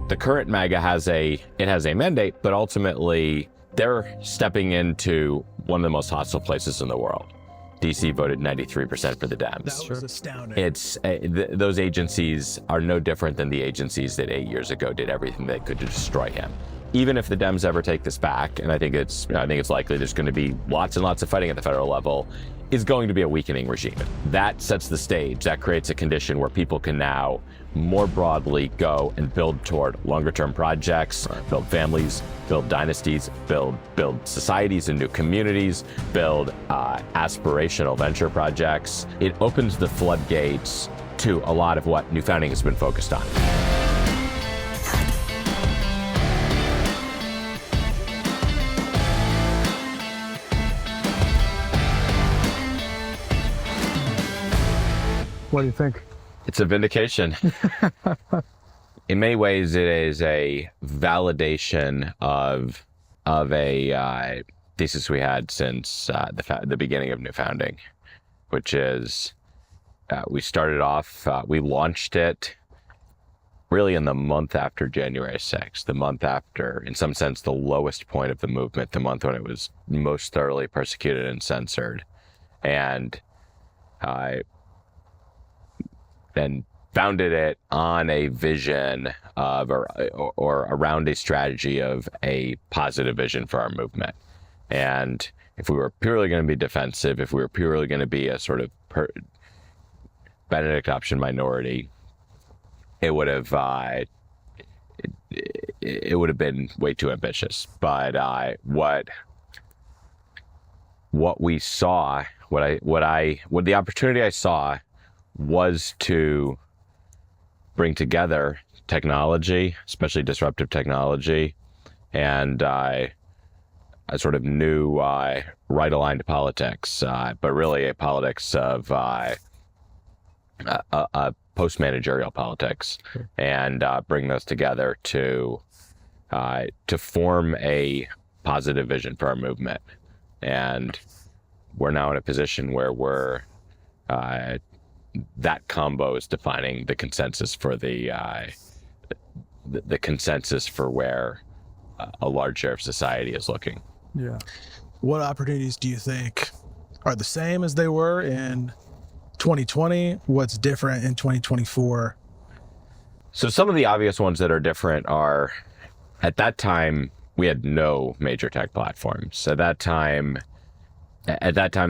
the current MAGA has a mandate, but ultimately they're stepping into one of the most hostile places in the world. DC voted 93% for the Dems. That was astounding. It's those agencies are no different than the agencies that 8 years ago did everything they could to destroy him. Even if the Dems ever take this back, and I think it's likely there's going to be lots and lots of fighting at the federal level, is going to be a weakening regime. That sets the stage. That creates a condition where people can now more broadly go and build toward longer term projects, build families, build dynasties, build societies and new communities, build aspirational venture projects. It opens the floodgates to a lot of what New Founding has been focused on. What do you think? It's a vindication. In many ways, it is a validation of a thesis we had since the beginning of New Founding, which is we started off, we launched it really in the month after January 6th, the month after, in some sense, the lowest point of the movement, the month when it was most thoroughly persecuted and censored. And then founded it on a vision of, or around a strategy of a positive vision for our movement. And if we were purely going to be defensive, if we were purely going to be a sort of Benedict option minority, it would have been way too ambitious. But what we saw, what the opportunity I saw was to bring together technology, especially disruptive technology, and a sort of new right-aligned politics, but really a politics of a post-managerial politics, and bring those together to form a positive vision for our movement. And we're now in a position where we're that combo is defining the consensus for the consensus for where a large share of society is looking. Yeah. What opportunities do you think are the same as they were in 2020? What's different in 2024? So some of the obvious ones that are different are, at that time, we had no major tech platforms. At that time,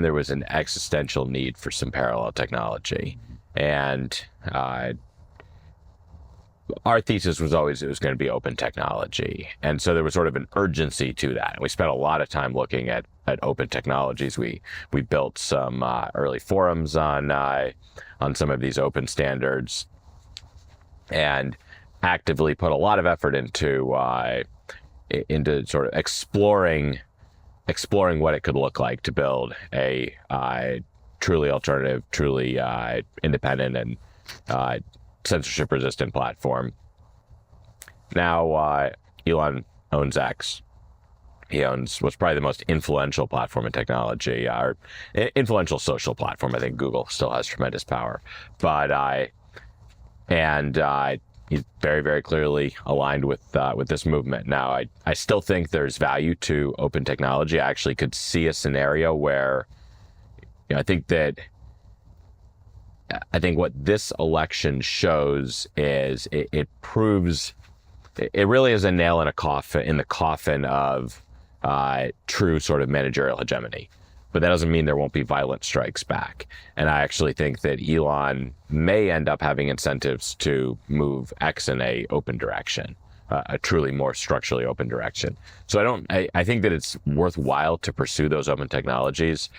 there was an existential need for some parallel technology. And our thesis was always it was going to be open technology. And so there was sort of an urgency to that. And we spent a lot of time looking at open technologies. We built some early forums on some of these open standards, and actively put a lot of effort into sort of exploring what it could look like to build a truly alternative, truly independent and censorship-resistant platform. Now, Elon owns X. He owns what's probably the most influential platform in technology, or influential social platform. I think Google still has tremendous power, but he's very, very clearly aligned with this movement. Now, I still think there's value to open technology. I actually could see a scenario where, I think what this election shows is it proves it really is a nail in the coffin of true sort of managerial hegemony. But that doesn't mean there won't be violent strikes back. And I actually think that Elon may end up having incentives to move X in a open direction, a truly more structurally open direction. So I think that it's worthwhile to pursue those open technologies,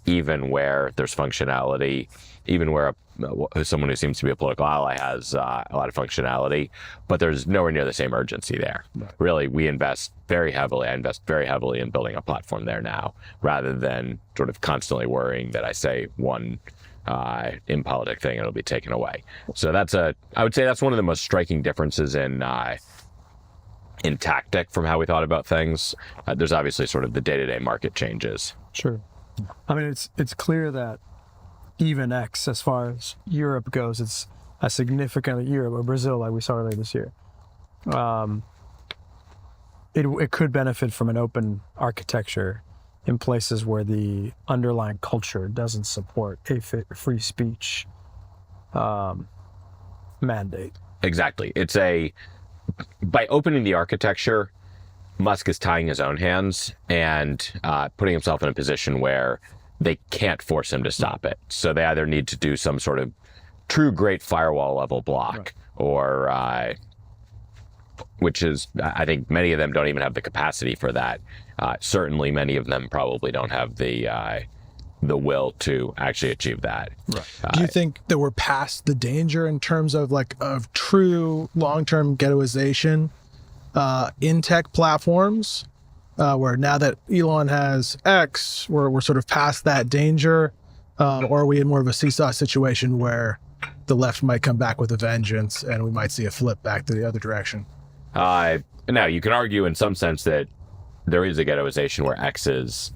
even where there's functionality, even where someone who seems to be a political ally has a lot of functionality, but there's nowhere near the same urgency there. Right. Really, I invest very heavily in building a platform there now, rather than sort of constantly worrying that I say one impolitic thing and it'll be taken away. So I would say that's one of the most striking differences in tactic from how we thought about things. There's obviously sort of the day-to-day market changes. Sure. I mean, it's clear that even X, as far as Europe goes, it's a significant Europe or Brazil, like we saw earlier this year. it could benefit from an open architecture in places where the underlying culture doesn't support a free speech mandate. Exactly. By opening the architecture, Musk is tying his own hands and putting himself in a position where they can't force him to stop it. So they either need to do some sort of true great firewall level block, or which is, I think many of them don't even have the capacity for that. Certainly many of them probably don't have the will to actually achieve that. Right. Do you think that we're past the danger in terms of of true long-term ghettoization in tech platforms, where now that Elon has X, we're sort of past that danger, or are we in more of a seesaw situation where the left might come back with a vengeance and we might see a flip back to the other direction? Now, you can argue in some sense that there is a ghettoization where X is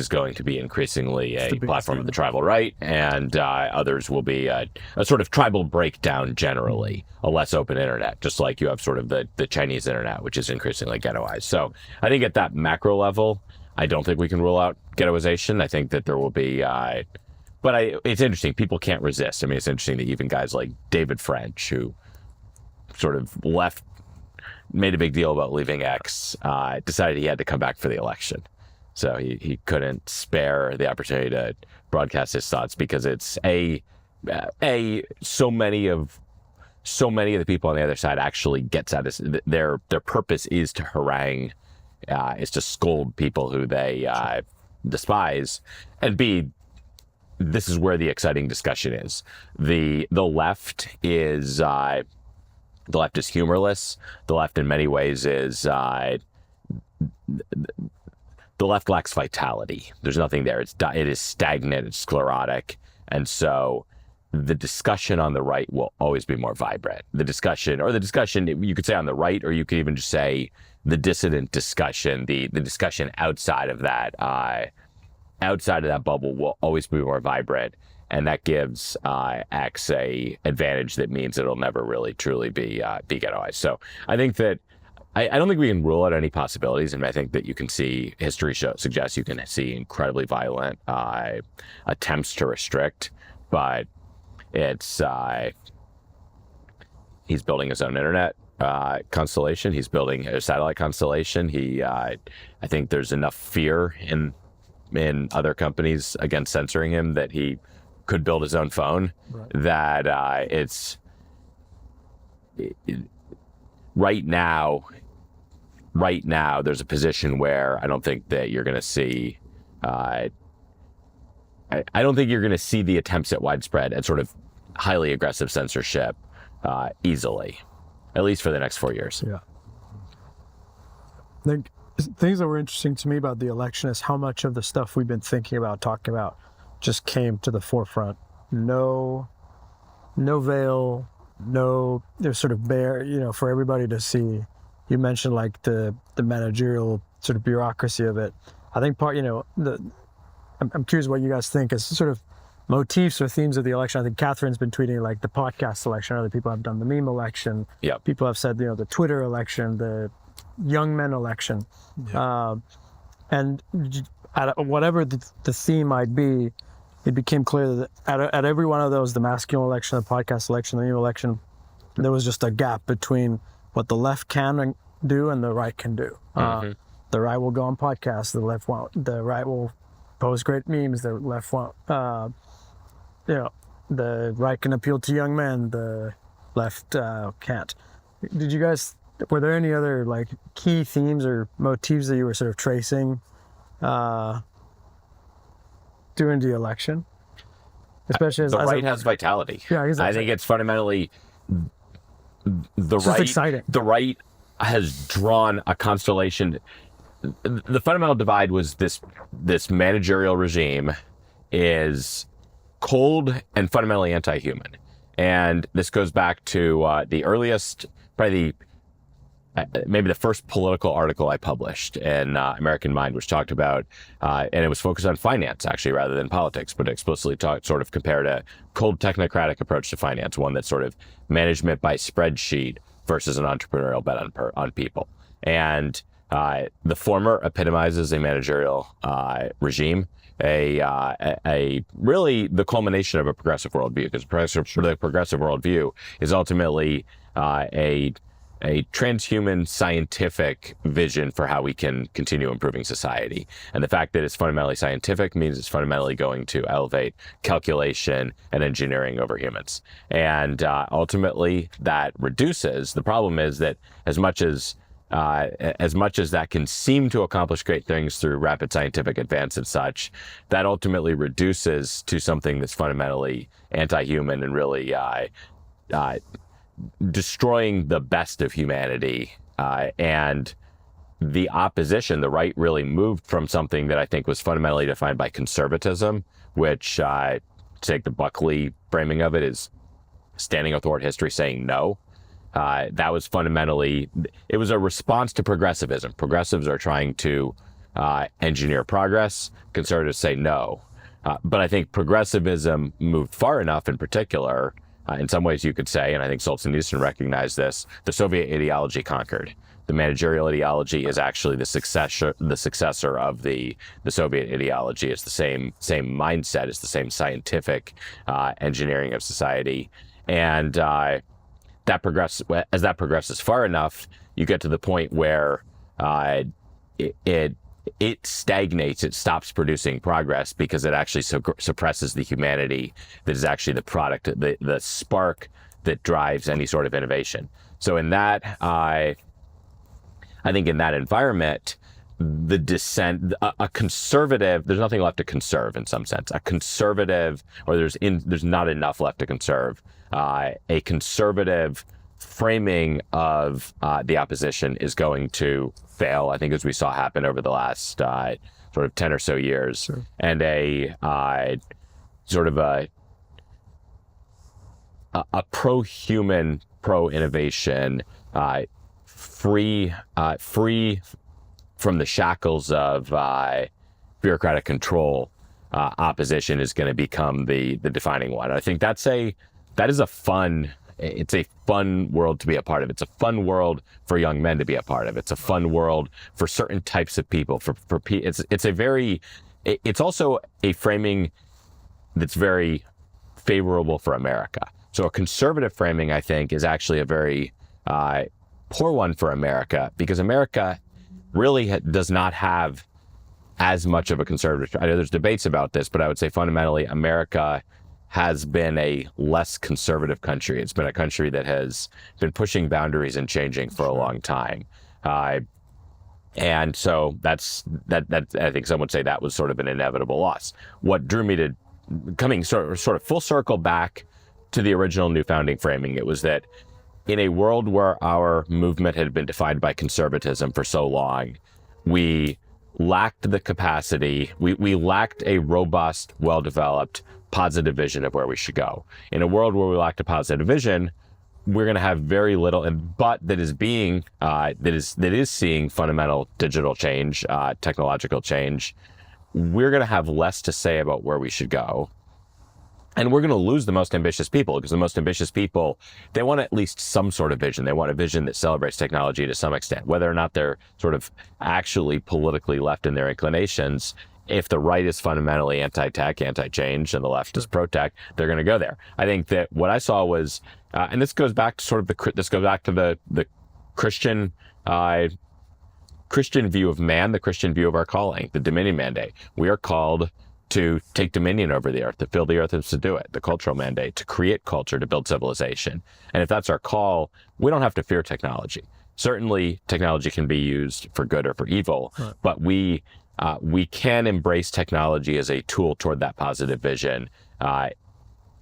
going to be increasingly a platform of the tribal right, and others will be a sort of tribal breakdown generally, a less open internet, just like you have sort of the Chinese internet, which is increasingly ghettoized. So I think at that macro level, I don't think we can rule out ghettoization. I think that there will be, it's interesting. People can't resist. I mean, it's interesting that even guys like David French, who sort of made a big deal about leaving X, decided he had to come back for the election. So he couldn't spare the opportunity to broadcast his thoughts, because it's so many of the people on the other side actually gets at this. Their purpose is to harangue, is to scold people who they despise, and B, this is where the exciting discussion is. The left is humorless. The left, in many ways, the left lacks vitality. There's nothing there. It is stagnant. It's sclerotic, and so the discussion on the right will always be more vibrant. The discussion you could say on the right, or you could even just say the dissident discussion, the discussion outside of that bubble will always be more vibrant. And that gives X a advantage that means it'll never really truly be ghettoized. So I think that I don't think we can rule out any possibilities, and I think that you can see history suggests you can see incredibly violent attempts to restrict, but it's he's building his own internet constellation. He's building a satellite constellation. I think there's enough fear in other companies against censoring him that he could build his own phone, that right now there's a position where I don't think that you're going to see I don't think you're going to see the attempts at widespread and sort of highly aggressive censorship easily, at least for the next 4 years. Yeah. I think things that were interesting to me about the election is how much of the stuff we've been talking about just came to the forefront. No veil, they're sort of bare, for everybody to see. You mentioned like the managerial sort of bureaucracy of it. I think I'm curious what you guys think as sort of motifs or themes of the election. I think Catherine's been tweeting like the podcast election. Other people have done the meme election. Yeah. People have said, the Twitter election, the young men election. Yeah. And whatever the theme might be, it became clear that at every one of those, the masculine election, the podcast election, the meme election, there was just a gap between what the left can do and the right can do. The right will go on podcasts, the left won't. The right will post great memes, the left won't. The right can appeal to young men, the left can't. Were there any other like key themes or motifs that you were sort of tracing during the election? Especially as the right has vitality. Yeah, exactly. I think it's fundamentally the it's right. Exciting. The right has drawn a constellation. The fundamental divide was this managerial regime is cold and fundamentally anti-human, and this goes back to the earliest, probably maybe the first political article I published in American Mind, which talked about, and it was focused on finance actually rather than politics, but explicitly sort of compared a cold technocratic approach to finance, one that's sort of management by spreadsheet, versus an entrepreneurial bet on people. And the former epitomizes a managerial regime, a really the culmination of a progressive worldview, because the progressive worldview is ultimately a transhuman scientific vision for how we can continue improving society. And the fact that it's fundamentally scientific means it's fundamentally going to elevate calculation and engineering over humans. And ultimately that reduces, the problem is that as much as that can seem to accomplish great things through rapid scientific advance and such, that ultimately reduces to something that's fundamentally anti-human and really destroying the best of humanity. And the opposition, the right, really moved from something that I think was fundamentally defined by conservatism, which, to take the Buckley framing of it, is standing athwart history, saying no. That was fundamentally, it was a response to progressivism. Progressives are trying to engineer progress. Conservatives say no. But I think progressivism moved far enough, in particular, in some ways you could say, and I think Solzhenitsyn recognized this, the Soviet ideology conquered. The managerial ideology is actually the successor of the Soviet ideology. It's the same mindset. It's the same scientific engineering of society. And as that progresses far enough, you get to the point where it stagnates, it stops producing progress because it actually suppresses the humanity that is actually the product, the spark that drives any sort of innovation. So in that, I think in that environment, the dissent, a conservative, there's nothing left to conserve in some sense. A conservative, or there's not enough left to conserve. A conservative framing of the opposition is going to fail, I think, as we saw happen over the last sort of 10 or so years. Sure. And a sort of a pro-human, pro-innovation, free from the shackles of bureaucratic control opposition is going to become the defining one. I think that is a fun. It's a fun world to be a part of. It's a fun world for young men to be a part of. It's a fun world for certain types of people. It's also a framing that's very favorable for America. So a conservative framing, I think, is actually a very poor one for America, because America really does not have as much of a conservative. I know there's debates about this, but I would say fundamentally America has been a less conservative country. It's been a country that has been pushing boundaries and changing for a long time. And so that I think some would say that was sort of an inevitable loss. What drew me to coming sort of full circle back to the original new founding framing, it was that in a world where our movement had been defined by conservatism for so long, we lacked the capacity, we lacked a robust, well-developed, positive vision of where we should go. In a world where we lacked a positive vision, we're going to have very little, but that is seeing fundamental digital change, technological change. We're going to have less to say about where we should go. And we're going to lose the most ambitious people, because the most ambitious people, they want at least some sort of vision. They want a vision that celebrates technology to some extent, whether or not they're sort of actually politically left in their inclinations. If the right is fundamentally anti-tech, anti-change, and the left is pro-tech, they're going to go there. I think that what I saw was, and this goes back to sort of the Christian view of man, the Christian view of our calling, the dominion mandate. We are called to take dominion over the earth, to fill the earth and subdue it, the cultural mandate, to create culture, to build civilization. And if that's our call, we don't have to fear technology. Certainly, technology can be used for good or for evil, right, but we can embrace technology as a tool toward that positive vision.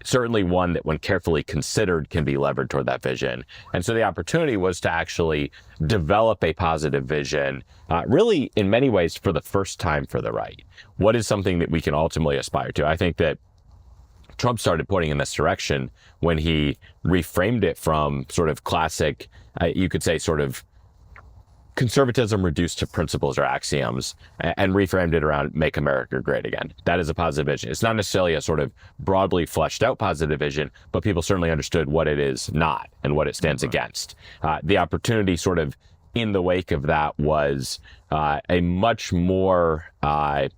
Certainly one that, when carefully considered, can be levered toward that vision. And so the opportunity was to actually develop a positive vision, really in many ways for the first time for the right. What is something that we can ultimately aspire to? I think that Trump started pointing in this direction when he reframed it from sort of classic, you could say sort of conservatism reduced to principles or axioms and reframed it around make America great again. That is a positive vision. It's not necessarily a sort of broadly fleshed out positive vision, but people certainly understood what it is not and what it stands against. The opportunity sort of in the wake of that was a much more, I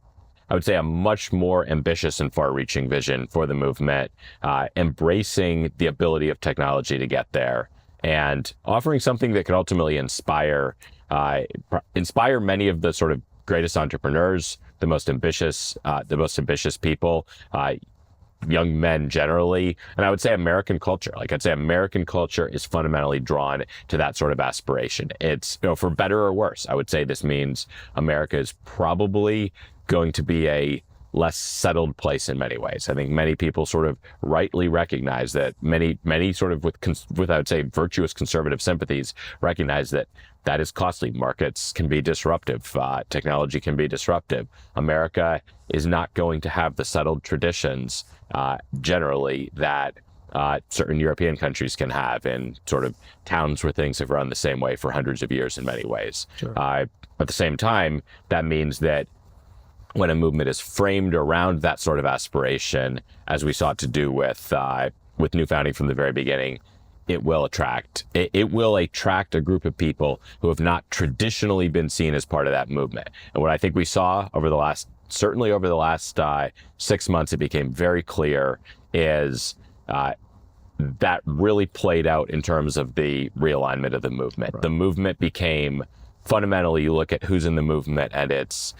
would say a much more ambitious and far-reaching vision for the movement, embracing the ability of technology to get there and offering something that could ultimately inspire many of the sort of greatest entrepreneurs, the most ambitious people, young men generally, and I would say American culture. Like I'd say American culture is fundamentally drawn to that sort of aspiration. It's, for better or worse, I would say this means America is probably going to be a less settled place in many ways. I think many people sort of rightly recognize that many sort of with I would say virtuous conservative sympathies recognize that that is costly. Markets can be disruptive. Technology can be disruptive. America is not going to have the settled traditions generally that certain European countries can have in sort of towns where things have run the same way for hundreds of years in many ways. Sure. At the same time, that means that when a movement is framed around that sort of aspiration, as we sought to do with New Founding from the very beginning, it will attract a group of people who have not traditionally been seen as part of that movement. And what I think we saw certainly over the last 6 months, it became very clear is that really played out in terms of the realignment of the movement. Right. The movement became fundamentally, you look at who's in the movement and it's,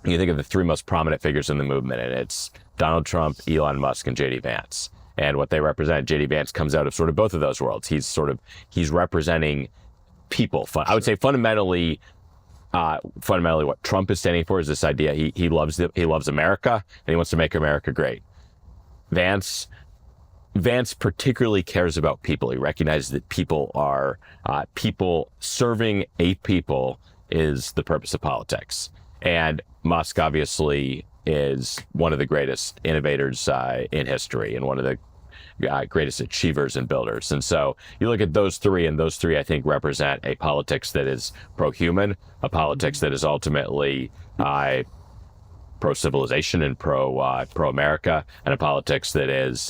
you think of the three most prominent figures in the movement, and it's Donald Trump, Elon Musk, and JD Vance. And what they represent, JD Vance comes out of sort of both of those worlds. He's representing people. I would say fundamentally what Trump is standing for is this idea he loves America and he wants to make America great. Vance particularly cares about people. He recognizes that people serving a people is the purpose of politics. And Musk obviously is one of the greatest innovators in history and one of the greatest achievers and builders. And so you look at those three, and those three, I think, represent a politics that is pro-human, a politics that is ultimately pro-civilization and pro-America, and a politics that is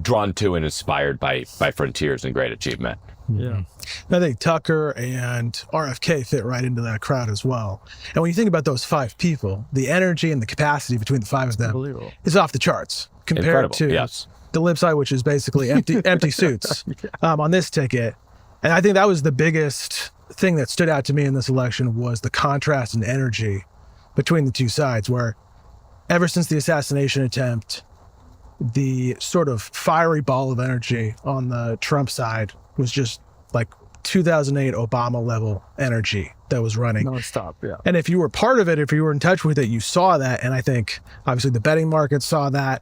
drawn to and inspired by frontiers and great achievement. Yeah. I think Tucker and RFK fit right into that crowd as well. And when you think about those five people, the energy and the capacity between the five of them is off the charts compared Incredible. to Yes. the lip side, which is basically empty suits on this ticket. And I think that was the biggest thing that stood out to me in this election was the contrast in energy between the two sides, where ever since the assassination attempt, the sort of fiery ball of energy on the Trump side was just like 2008 Obama level energy that was running nonstop. Yeah. And if you were part of it, if you were in touch with it, you saw that. And I think obviously the betting market saw that.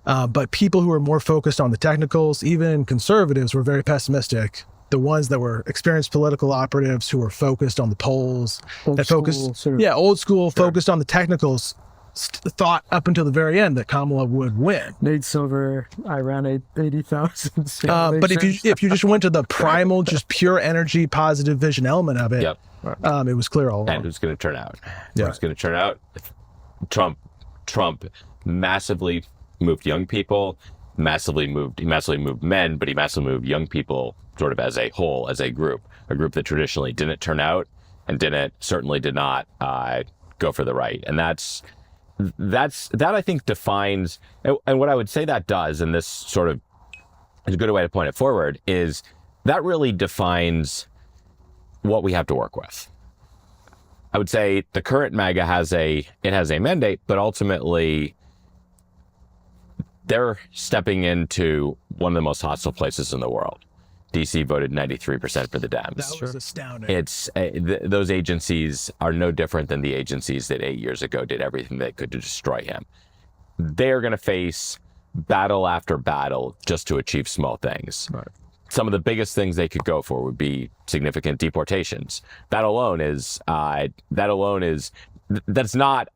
But people who were more focused on the technicals, even conservatives, were very pessimistic. The ones that were experienced political operatives who were focused on the polls, old school, focused on the technicals, thought up until the very end that Kamala would win. Nate Silver, I ran 80,000. But if you just went to the primal, just pure energy, positive vision element of it, it was clear all along. And who's going to turn out? Who's going to turn out? Trump massively moved young people, massively moved men, but he massively moved young people sort of as a whole, as a group that traditionally didn't turn out and certainly did not go for the right. And that I think defines, and what I would say that does, and this sort of is a good way to point it forward, is that really defines what we have to work with. I would say the current MAGA has a mandate, but ultimately they're stepping into one of the most hostile places in the world. DC voted 93% for the Dems. That was astounding. It's those agencies are no different than the agencies that 8 years ago did everything they could to destroy him. They're going to face battle after battle just to achieve small things. Right. Some of the biggest things they could go for would be significant deportations. That's not,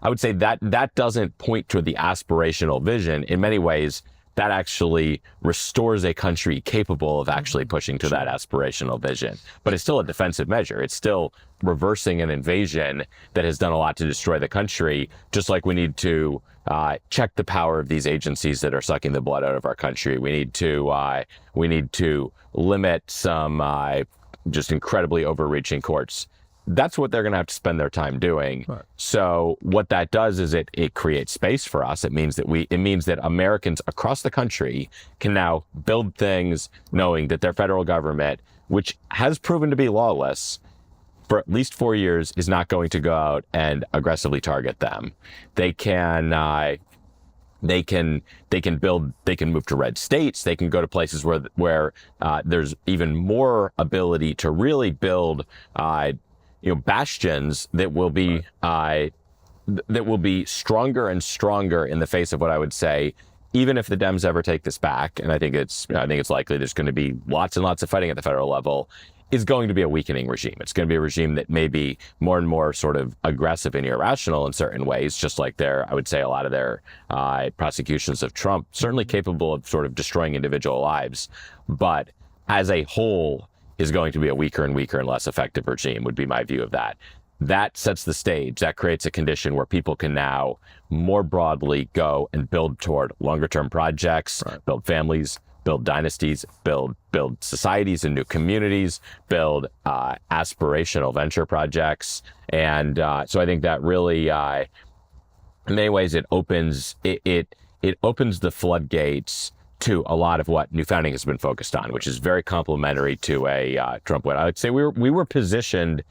I would say that doesn't point to the aspirational vision. In many ways, that actually restores a country capable of actually pushing to that aspirational vision. But it's still a defensive measure. It's still reversing an invasion that has done a lot to destroy the country, just like we need to check the power of these agencies that are sucking the blood out of our country. We need to limit some just incredibly overreaching courts. That's what they're going to have to spend their time doing. Right. So what that does is it creates space for us. It means that Americans across the country can now build things knowing that their federal government, which has proven to be lawless for at least 4 years, is not going to go out and aggressively target them. They can move to red states. They can go to places where there's even more ability to really build bastions that will be stronger and stronger in the face of what I would say, even if the Dems ever take this back, and I think it's likely there's going to be lots and lots of fighting at the federal level, is going to be a weakening regime. It's going to be a regime that may be more and more sort of aggressive and irrational in certain ways, just like I would say a lot of their prosecutions of Trump, certainly capable of sort of destroying individual lives, but as a whole is going to be a weaker and weaker and less effective regime, would be my view of that. That sets the stage. That creates a condition where people can now more broadly go and build toward longer term projects, right, build families, build dynasties, build societies and new communities, build aspirational venture projects. And so I think that really, in many ways, it opens the floodgates to a lot of what New Founding has been focused on, which is very complementary to a Trump win. I would say we were positioned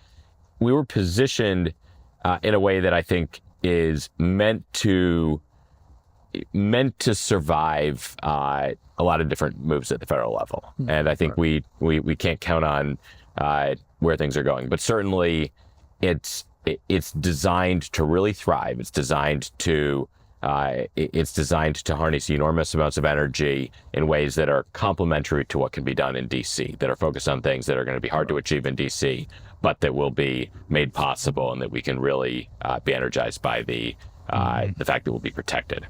in a way that I think is meant to survive a lot of different moves at the federal level. And I think we can't count on where things are going, but certainly it's designed to really thrive. It's designed to harness enormous amounts of energy in ways that are complementary to what can be done in DC, that are focused on things that are going to be hard to achieve in DC, but that will be made possible, and that we can really be energized by the fact that we'll be protected.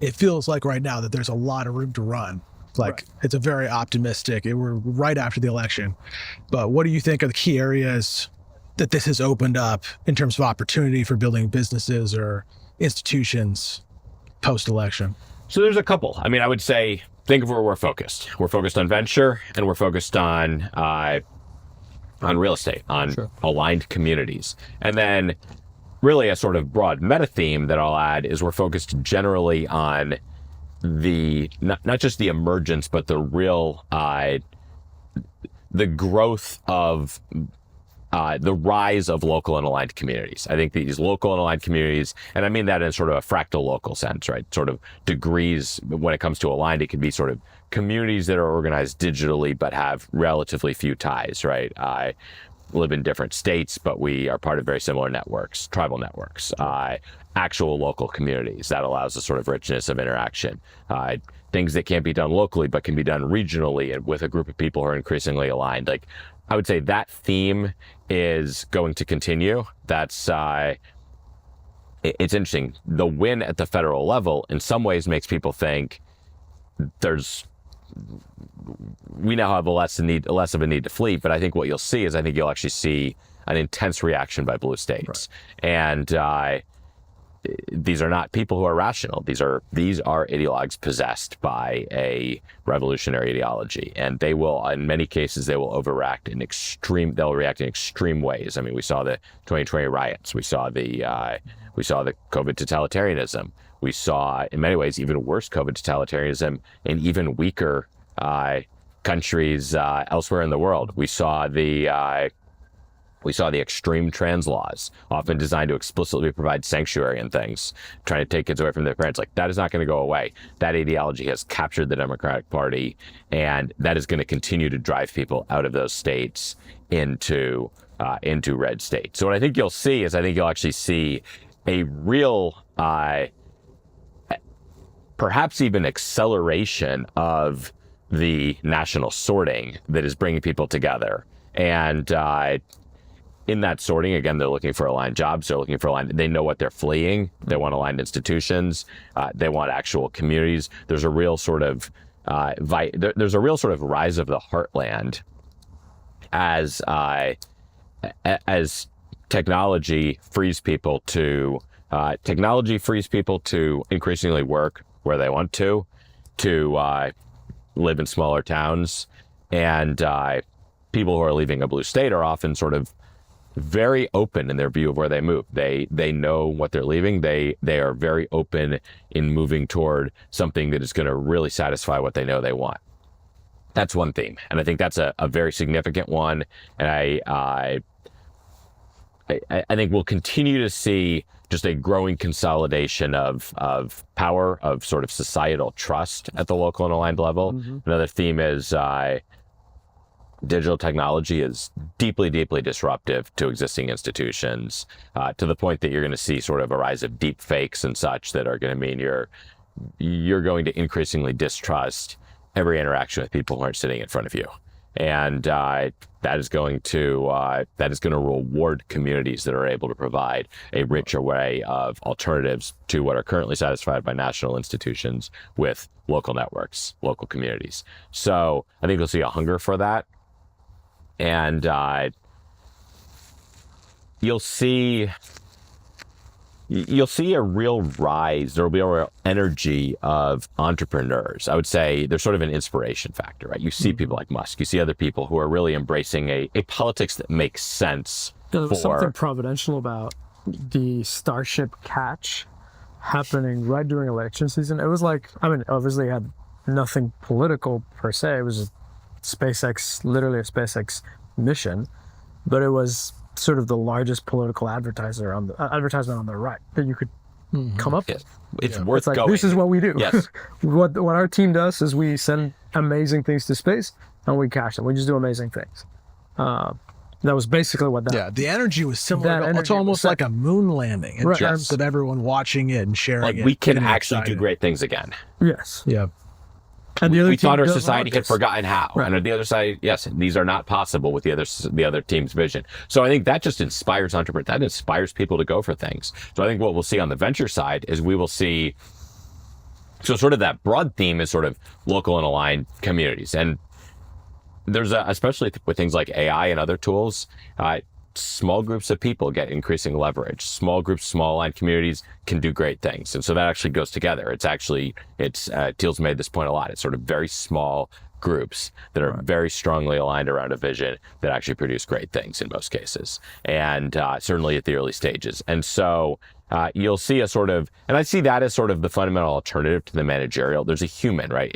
It feels like right now that there's a lot of room to run. Like, it's a very optimistic, we're right after the election. But what do you think are the key areas that this has opened up in terms of opportunity for building businesses or institutions post-election? So there's a couple. I mean, I would say, think of where we're focused. We're focused on venture, and we're focused on real estate, on aligned communities. And then really a sort of broad meta theme that I'll add is we're focused generally on not just the emergence, but the real, the growth of the rise of local and aligned communities. I think these local and aligned communities, and I mean that in sort of a fractal local sense, right? Sort of degrees when it comes to aligned, it can be sort of communities that are organized digitally but have relatively few ties, right? I live in different states, but we are part of very similar networks, tribal networks, actual local communities. That allows a sort of richness of interaction. Things that can't be done locally but can be done regionally and with a group of people who are increasingly aligned. Like, I would say that theme is going to continue. That's it's interesting. The win at the federal level in some ways makes people think we now have less of a need to flee. But I think what you'll see is you'll actually see an intense reaction by blue states. Right. And these are not people who are rational. These are ideologues possessed by a revolutionary ideology, and they will, in many cases, they'll react in extreme ways. I mean, we saw the 2020 riots. We saw the COVID totalitarianism. We saw, in many ways, even worse COVID totalitarianism in even weaker countries elsewhere in the world. We saw the extreme trans laws, often designed to explicitly provide sanctuary and things, trying to take kids away from their parents. Like, that is not going to go away. That ideology has captured the Democratic Party, and that is going to continue to drive people out of those states into red states. So what I think you'll see is you'll actually see a real, perhaps even acceleration of the national sorting that is bringing people together. And in that sorting, again, they're looking for aligned jobs. They're looking for aligned. They know what they're fleeing. They want aligned institutions. They want actual communities. There's a real sort of there's a real sort of rise of the heartland as technology frees people to increasingly work where they want to live in smaller towns, and people who are leaving a blue state are often sort of very open in their view of where they move. They know what they're leaving. They are very open in moving toward something that is going to really satisfy what they know they want. That's one theme, and I think that's a very significant one. And I think we'll continue to see just a growing consolidation of power, of sort of societal trust at the local and aligned level. Mm-hmm. Another theme is digital technology is deeply, deeply disruptive to existing institutions, to the point that you're going to see sort of a rise of deep fakes and such that are going to mean you're going to increasingly distrust every interaction with people who aren't sitting in front of you. And that is going to reward communities that are able to provide a richer way of alternatives to what are currently satisfied by national institutions with local networks, local communities. So I think you'll see a hunger for that. And you'll see a real rise. There will be a real energy of entrepreneurs. I would say there's sort of an inspiration factor, right? You see people like Musk. You see other people who are really embracing a politics that makes sense. There was something providential about the Starship catch happening right during election season. It was like, I mean, obviously it had nothing political per se. It was literally a SpaceX mission, but it was sort of the largest political advertisement on the right that you could come up with. It's worth like, going. This is what we do. Yes. What our team does is we send amazing things to space and we cash them. We just do amazing things. That was basically what that. Yeah, the energy was similar. It's almost like a moon landing in terms of everyone watching it and sharing it. We can actually do great things again. Yes. Yeah. And we thought our society had forgotten how, right. And on the other side, yes, these are not possible with the other team's vision. So I think that just inspires entrepreneurs. That inspires people to go for things. So I think what we'll see on the venture side is we will see. So sort of that broad theme is sort of local and aligned communities, and there's especially with things like AI and other tools. Small groups of people get increasing leverage. Small groups, small aligned communities can do great things. And so that actually goes together. Thiel's made this point a lot. It's sort of very small groups that are very strongly aligned around a vision that actually produce great things in most cases. And certainly at the early stages. And so you'll see a sort of, and I see that as sort of the fundamental alternative to the managerial. There's a human, right?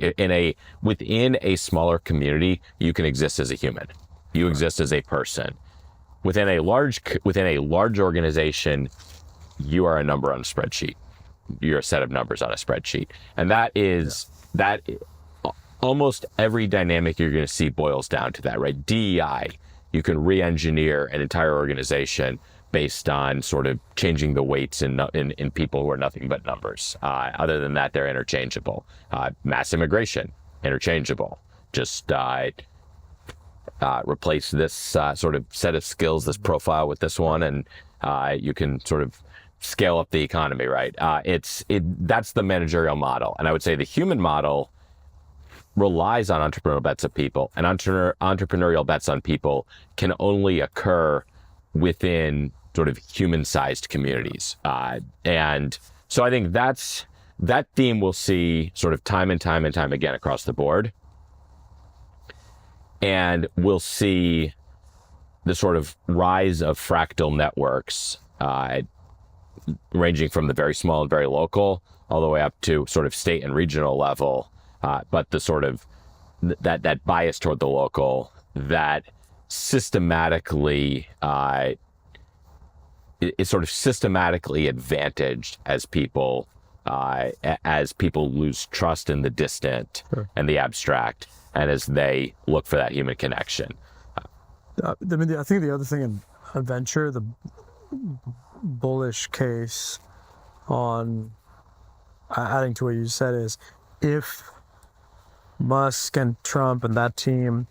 Within a smaller community, you can exist as a human. You exist as a person. Within a large organization, you are a number on a spreadsheet. You're a set of numbers on a spreadsheet. And that almost every dynamic you're going to see boils down to that, right? DEI, you can re-engineer an entire organization based on sort of changing the weights in people who are nothing but numbers. Other than that, they're interchangeable. Mass immigration, interchangeable. Just replace this sort of set of skills, this profile with this one, and you can sort of scale up the economy, right? That's the managerial model. And I would say the human model relies on entrepreneurial bets of people, and entrepreneurial bets on people can only occur within sort of human-sized communities. And so I think that theme we'll see sort of time and time and time again across the board. And we'll see the sort of rise of fractal networks, ranging from the very small and very local all the way up to sort of state and regional level. But the sort of that bias toward the local that systematically is sort of systematically advantaged as people lose trust in the distant and the abstract, and as they look for that human connection. I think the other thing in venture, the bullish case on adding to what you said is, if Musk and Trump and that team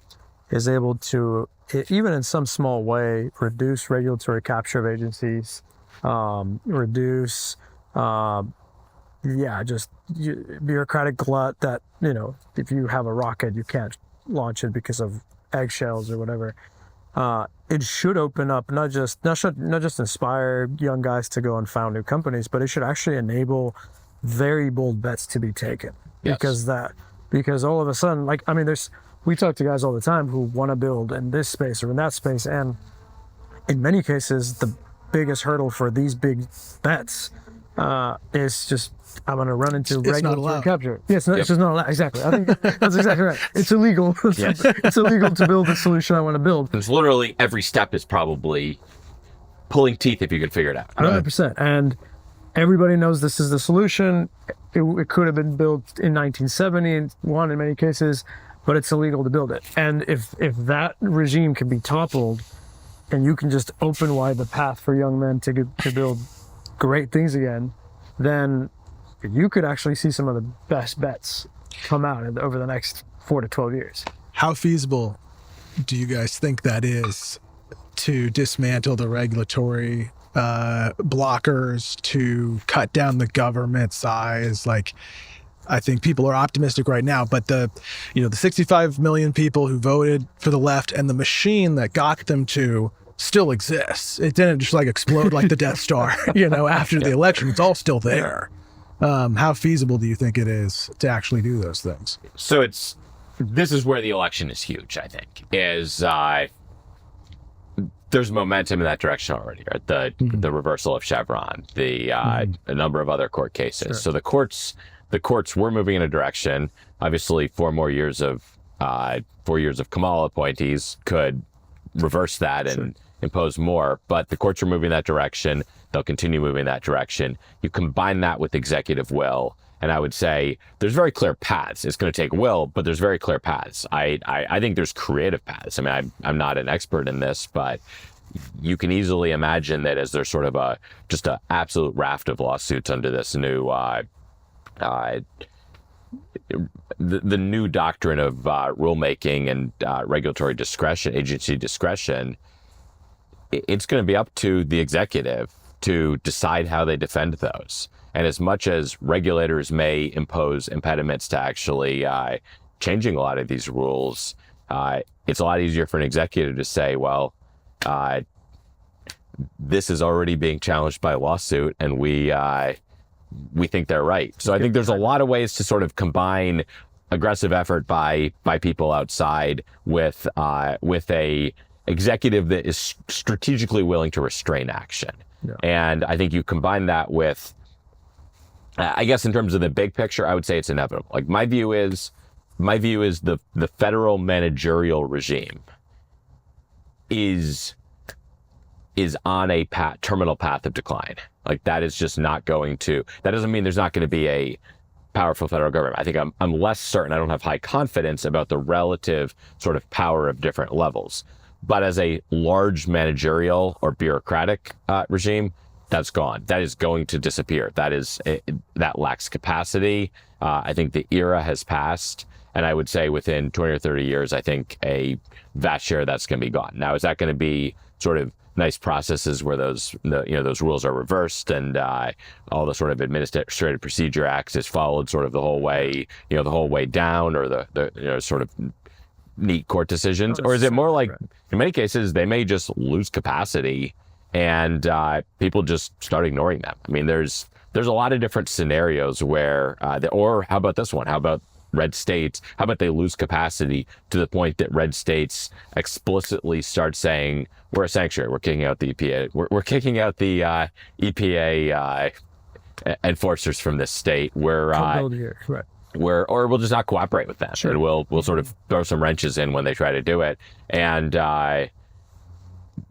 is able to, even in some small way, reduce regulatory capture of agencies, reduce, just bureaucratic glut that, if you have a rocket, you can't launch it because of eggshells or whatever. It should open up, not just inspire young guys to go and found new companies, but it should actually enable very bold bets to be taken. Yes. Because all of a sudden, we talk to guys all the time who want to build in this space or in that space, and in many cases, the biggest hurdle for these big bets is just, I'm going to run into regulatory capture. Yes, it's just not allowed. Exactly. I think that's exactly right. It's illegal. Yes. It's illegal to build the solution I want to build. There's literally every step is probably pulling teeth if you can figure it out. 100%. And everybody knows this is the solution. It could have been built in 1971 in many cases, but it's illegal to build it. And if that regime can be toppled, and you can just open wide the path for young men to build great things again, then you could actually see some of the best bets come out over the next 4 to 12 years. How feasible do you guys think that is to dismantle the regulatory blockers, to cut down the government size? I think people are optimistic right now, but the 65 million people who voted for the left and the machine that got them to still exists. It didn't just explode like the Death Star, after the election. It's all still there. How feasible do you think it is to actually do those things? So this is where the election is huge, I think, is there's momentum in that direction already, right? The reversal of Chevron, a number of other court cases. Sure. So the courts were moving in a direction. Obviously, 4 years of Kamala appointees could reverse that and impose more, but the courts are moving that direction. They'll continue moving that direction. You combine that with executive will, and I would say there's very clear paths. It's going to take will, but there's very clear paths. I think there's creative paths. I mean, I'm not an expert in this, but you can easily imagine that as there's sort of just an absolute raft of lawsuits under this new the new doctrine of rulemaking and regulatory discretion, agency discretion, it's going to be up to the executive to decide how they defend those. And as much as regulators may impose impediments to actually changing a lot of these rules, it's a lot easier for an executive to say, well, this is already being challenged by a lawsuit, and we think they're right. So I think there's a lot of ways to sort of combine aggressive effort by people outside with a executive that is strategically willing to restrain action. Yeah. And I think you combine that with, I guess in terms of the big picture, I would say it's inevitable. My view is the federal managerial regime is on a terminal path of decline. That is just not going to, that doesn't mean there's not going to be a powerful federal government. I think I'm less certain. I don't have high confidence about the relative sort of power of different levels. But as a large managerial or bureaucratic regime, that's gone. That is going to disappear. That lacks capacity. I think the era has passed. And I would say within 20 or 30 years, I think a vast share of that's going to be gone. Now, is that going to be sort of nice processes where those rules are reversed and all the sort of Administrative Procedure Acts is followed sort of the whole way down, or the sort of neat court decisions? Or is it more like, in many cases, they may just lose capacity and people just start ignoring them? I mean, there's a lot of different scenarios where, or how about this one? How about red states? How about they lose capacity to the point that red states explicitly start saying, we're a sanctuary, we're kicking out the EPA, we're kicking out the EPA enforcers from this state. Or we'll just not cooperate with them. Sure. And we'll sort of throw some wrenches in when they try to do it. And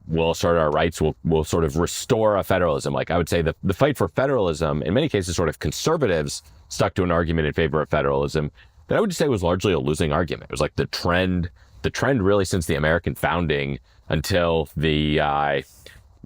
we'll assert our rights. We'll sort of restore a federalism. I would say the fight for federalism, in many cases, sort of conservatives stuck to an argument in favor of federalism that I would say was largely a losing argument. It was the trend really since the American founding until the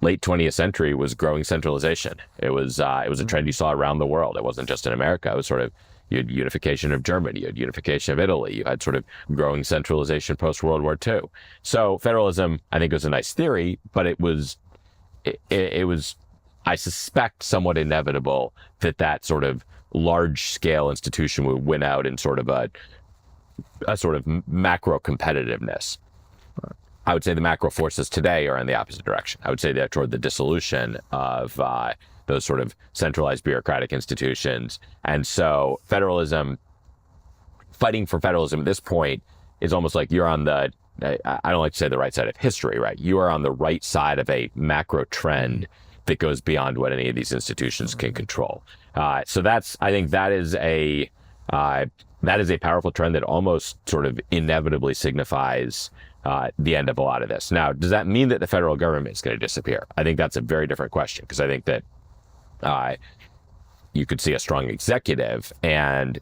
late 20th century was growing centralization. It was a trend you saw around the world. It wasn't just in America. It was sort of You had unification of Germany, you had unification of Italy, you had sort of growing centralization post-World War II. So federalism, I think, was a nice theory, but it was, I suspect, somewhat inevitable that sort of large-scale institution would win out in sort of a sort of macro competitiveness. I would say the macro forces today are in the opposite direction. I would say they're toward the dissolution of those sort of centralized bureaucratic institutions. And so fighting for federalism at this point is almost like you're on the, I don't like to say the right side of history, right? You are on the right side of a macro trend that goes beyond what any of these institutions can control. So I think that is a powerful trend that almost sort of inevitably signifies the end of a lot of this. Now, does that mean that the federal government is going to disappear? I think that's a very different question, because I think that you could see a strong executive and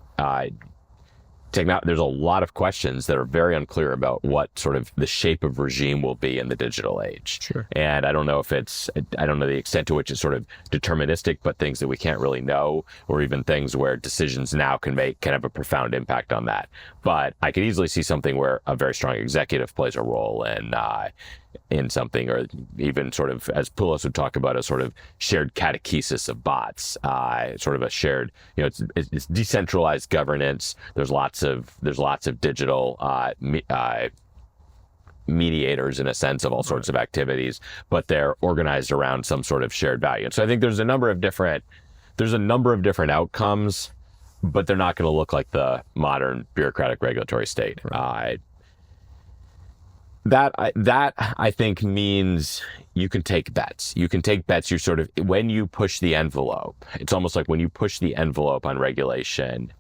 there's a lot of questions that are very unclear about what sort of the shape of regime will be in the digital age. Sure. And I don't know the extent to which it's sort of deterministic, but things that we can't really know, or even things where decisions now can have a profound impact on that. But I could easily see something where a very strong executive plays a role in something, or even sort of, as Poulos would talk about, a sort of shared catechesis of bots, sort of a shared, it's decentralized governance. There's lots of digital mediators, in a sense, of all sorts of activities, but they're organized around some sort of shared value. And so I think there's a number of different outcomes, but they're not going to look like the modern bureaucratic regulatory state. Right. That I think means you can take bets. You sort of, when you push the envelope, it's almost like when you push the envelope on regulation,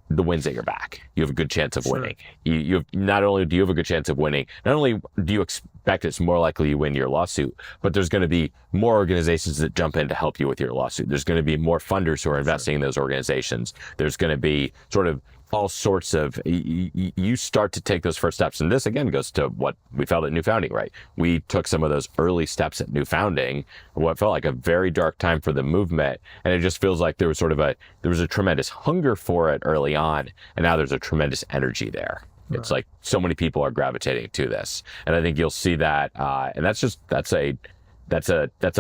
the wind's at your back. You have a good chance of winning. You have, not only do you have a good chance of winning, not only do you expect it's more likely you win your lawsuit, but there's going to be more organizations that jump in to help you with your lawsuit. There's going to be more funders who are investing in those organizations. There's going to be sort of all sorts of, you start to take those first steps. And this again goes to what we felt at New Founding, right? We took some of those early steps at New Founding, what felt like a very dark time for the movement. And it just feels like there was a tremendous hunger for it early on. And now there's a tremendous energy there. Right. It's like so many people are gravitating to this. And I think you'll see that. And that's a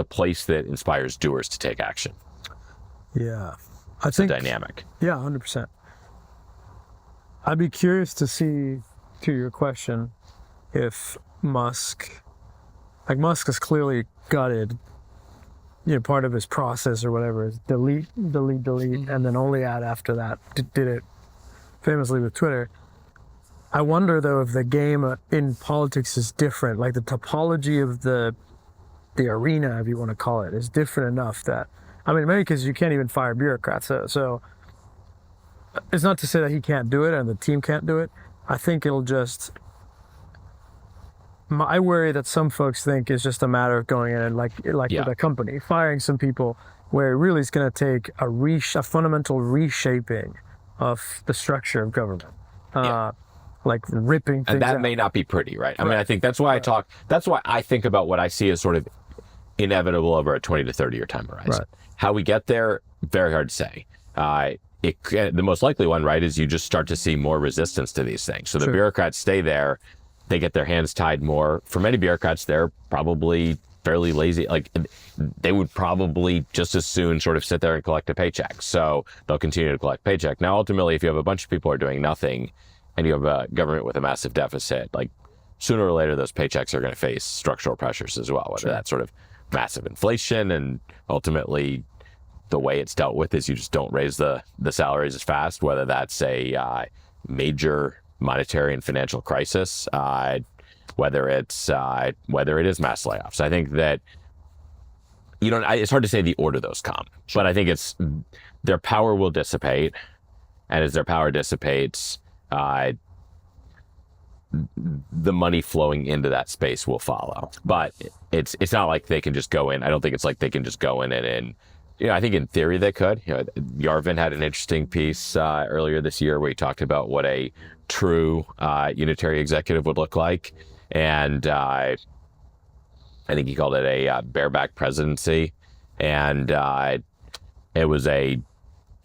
place that inspires doers to take action. Yeah. It's a dynamic. Yeah, 100%. I'd be curious to see, to your question, if Musk has clearly gutted, part of his process or whatever is delete, and then only add after that. Did it famously with Twitter. I wonder though if the game in politics is different, like the topology of the arena, if you want to call it, is different enough that, in many cases you can't even fire bureaucrats. So it's not to say that he can't do it and the team can't do it. I think it'll just, I worry that some folks think it's just a matter of going in and like with a company, firing some people, where it really is going to take a fundamental reshaping of the structure of government. Like ripping things and that out. may not be pretty, right? I think that's why that's why I think about what I see as sort of inevitable over a 20 to 30 year time horizon. Right. How we get there, very hard to say. The most likely one, right, is you just start to see more resistance to these things. So the bureaucrats stay there, they get their hands tied more. For many bureaucrats, they're probably fairly lazy. Like they would probably just as soon sort of sit there and collect a paycheck. So they'll continue to collect paycheck. Now, ultimately, if you have a bunch of people who are doing nothing and you have a government with a massive deficit, like sooner or later, those paychecks are going to face structural pressures as well, whether that's sort of massive inflation, and ultimately the way it's dealt with is you just don't raise the salaries as fast, whether that's a major monetary and financial crisis, whether it is mass layoffs. I think that it's hard to say the order those come, but I think it's their power will dissipate, and as their power dissipates, the money flowing into that space will follow. But it's not like they can just go in. I don't think it's like they can just go in and I think in theory they could. Yarvin had an interesting piece earlier this year where he talked about what a true unitary executive would look like, and I think he called it a bareback presidency, and it was a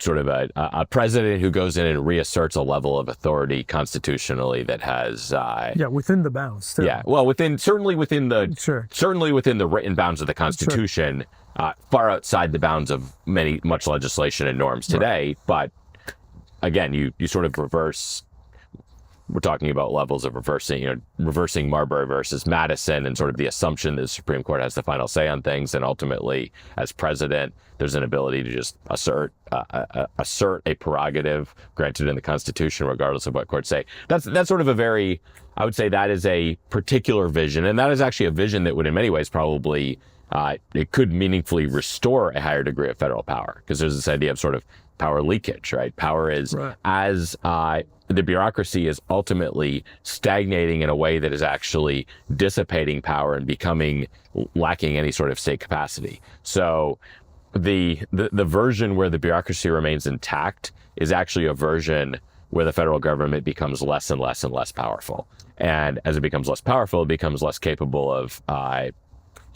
sort of a president who goes in and reasserts a level of authority constitutionally that has within the bounds still. well certainly within the written bounds of the Constitution, far outside the bounds of much legislation and norms today. But again, you sort of reverse. We're talking about levels of reversing Marbury versus Madison, and sort of the assumption that the Supreme Court has the final say on things, and ultimately, as president, there's an ability to just assert a prerogative granted in the Constitution, regardless of what courts say. That's sort of I would say that is a particular vision, and that is actually a vision that would, in many ways, probably it could meaningfully restore a higher degree of federal power, because there's this idea of sort of power leakage, right? Power is as the bureaucracy is ultimately stagnating in a way that is actually dissipating power and becoming lacking any sort of state capacity. So the version where the bureaucracy remains intact is actually a version where the federal government becomes less and less and less powerful. And as it becomes less powerful, it becomes less capable of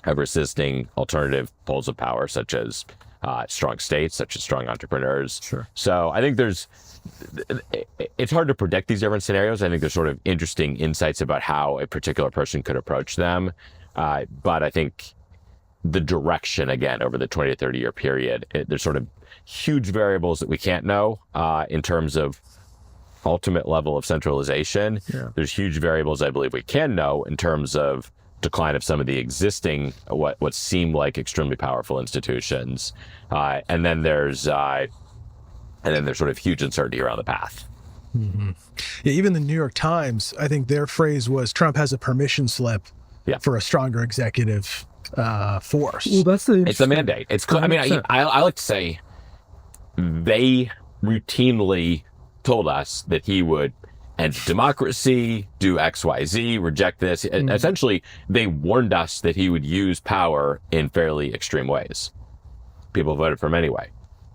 resisting alternative poles of power, such as strong states, such as strong entrepreneurs. Sure. So I think it's hard to predict these different scenarios. I think there's sort of interesting insights about how a particular person could approach them. But I think the direction, again, over the 20 to 30 year period, there's sort of huge variables that we can't know in terms of ultimate level of centralization. Yeah. There's huge variables I believe we can know in terms of decline of some of the existing what seem like extremely powerful institutions, and then there's sort of huge uncertainty around the path. Mm-hmm. Yeah, even the New York Times, I think their phrase was Trump has a permission slip for a stronger executive force. Well, it's a mandate. I like to say they routinely told us that he would end democracy, do X, Y, Z, reject this. Mm-hmm. Essentially, they warned us that he would use power in fairly extreme ways. People voted for him anyway.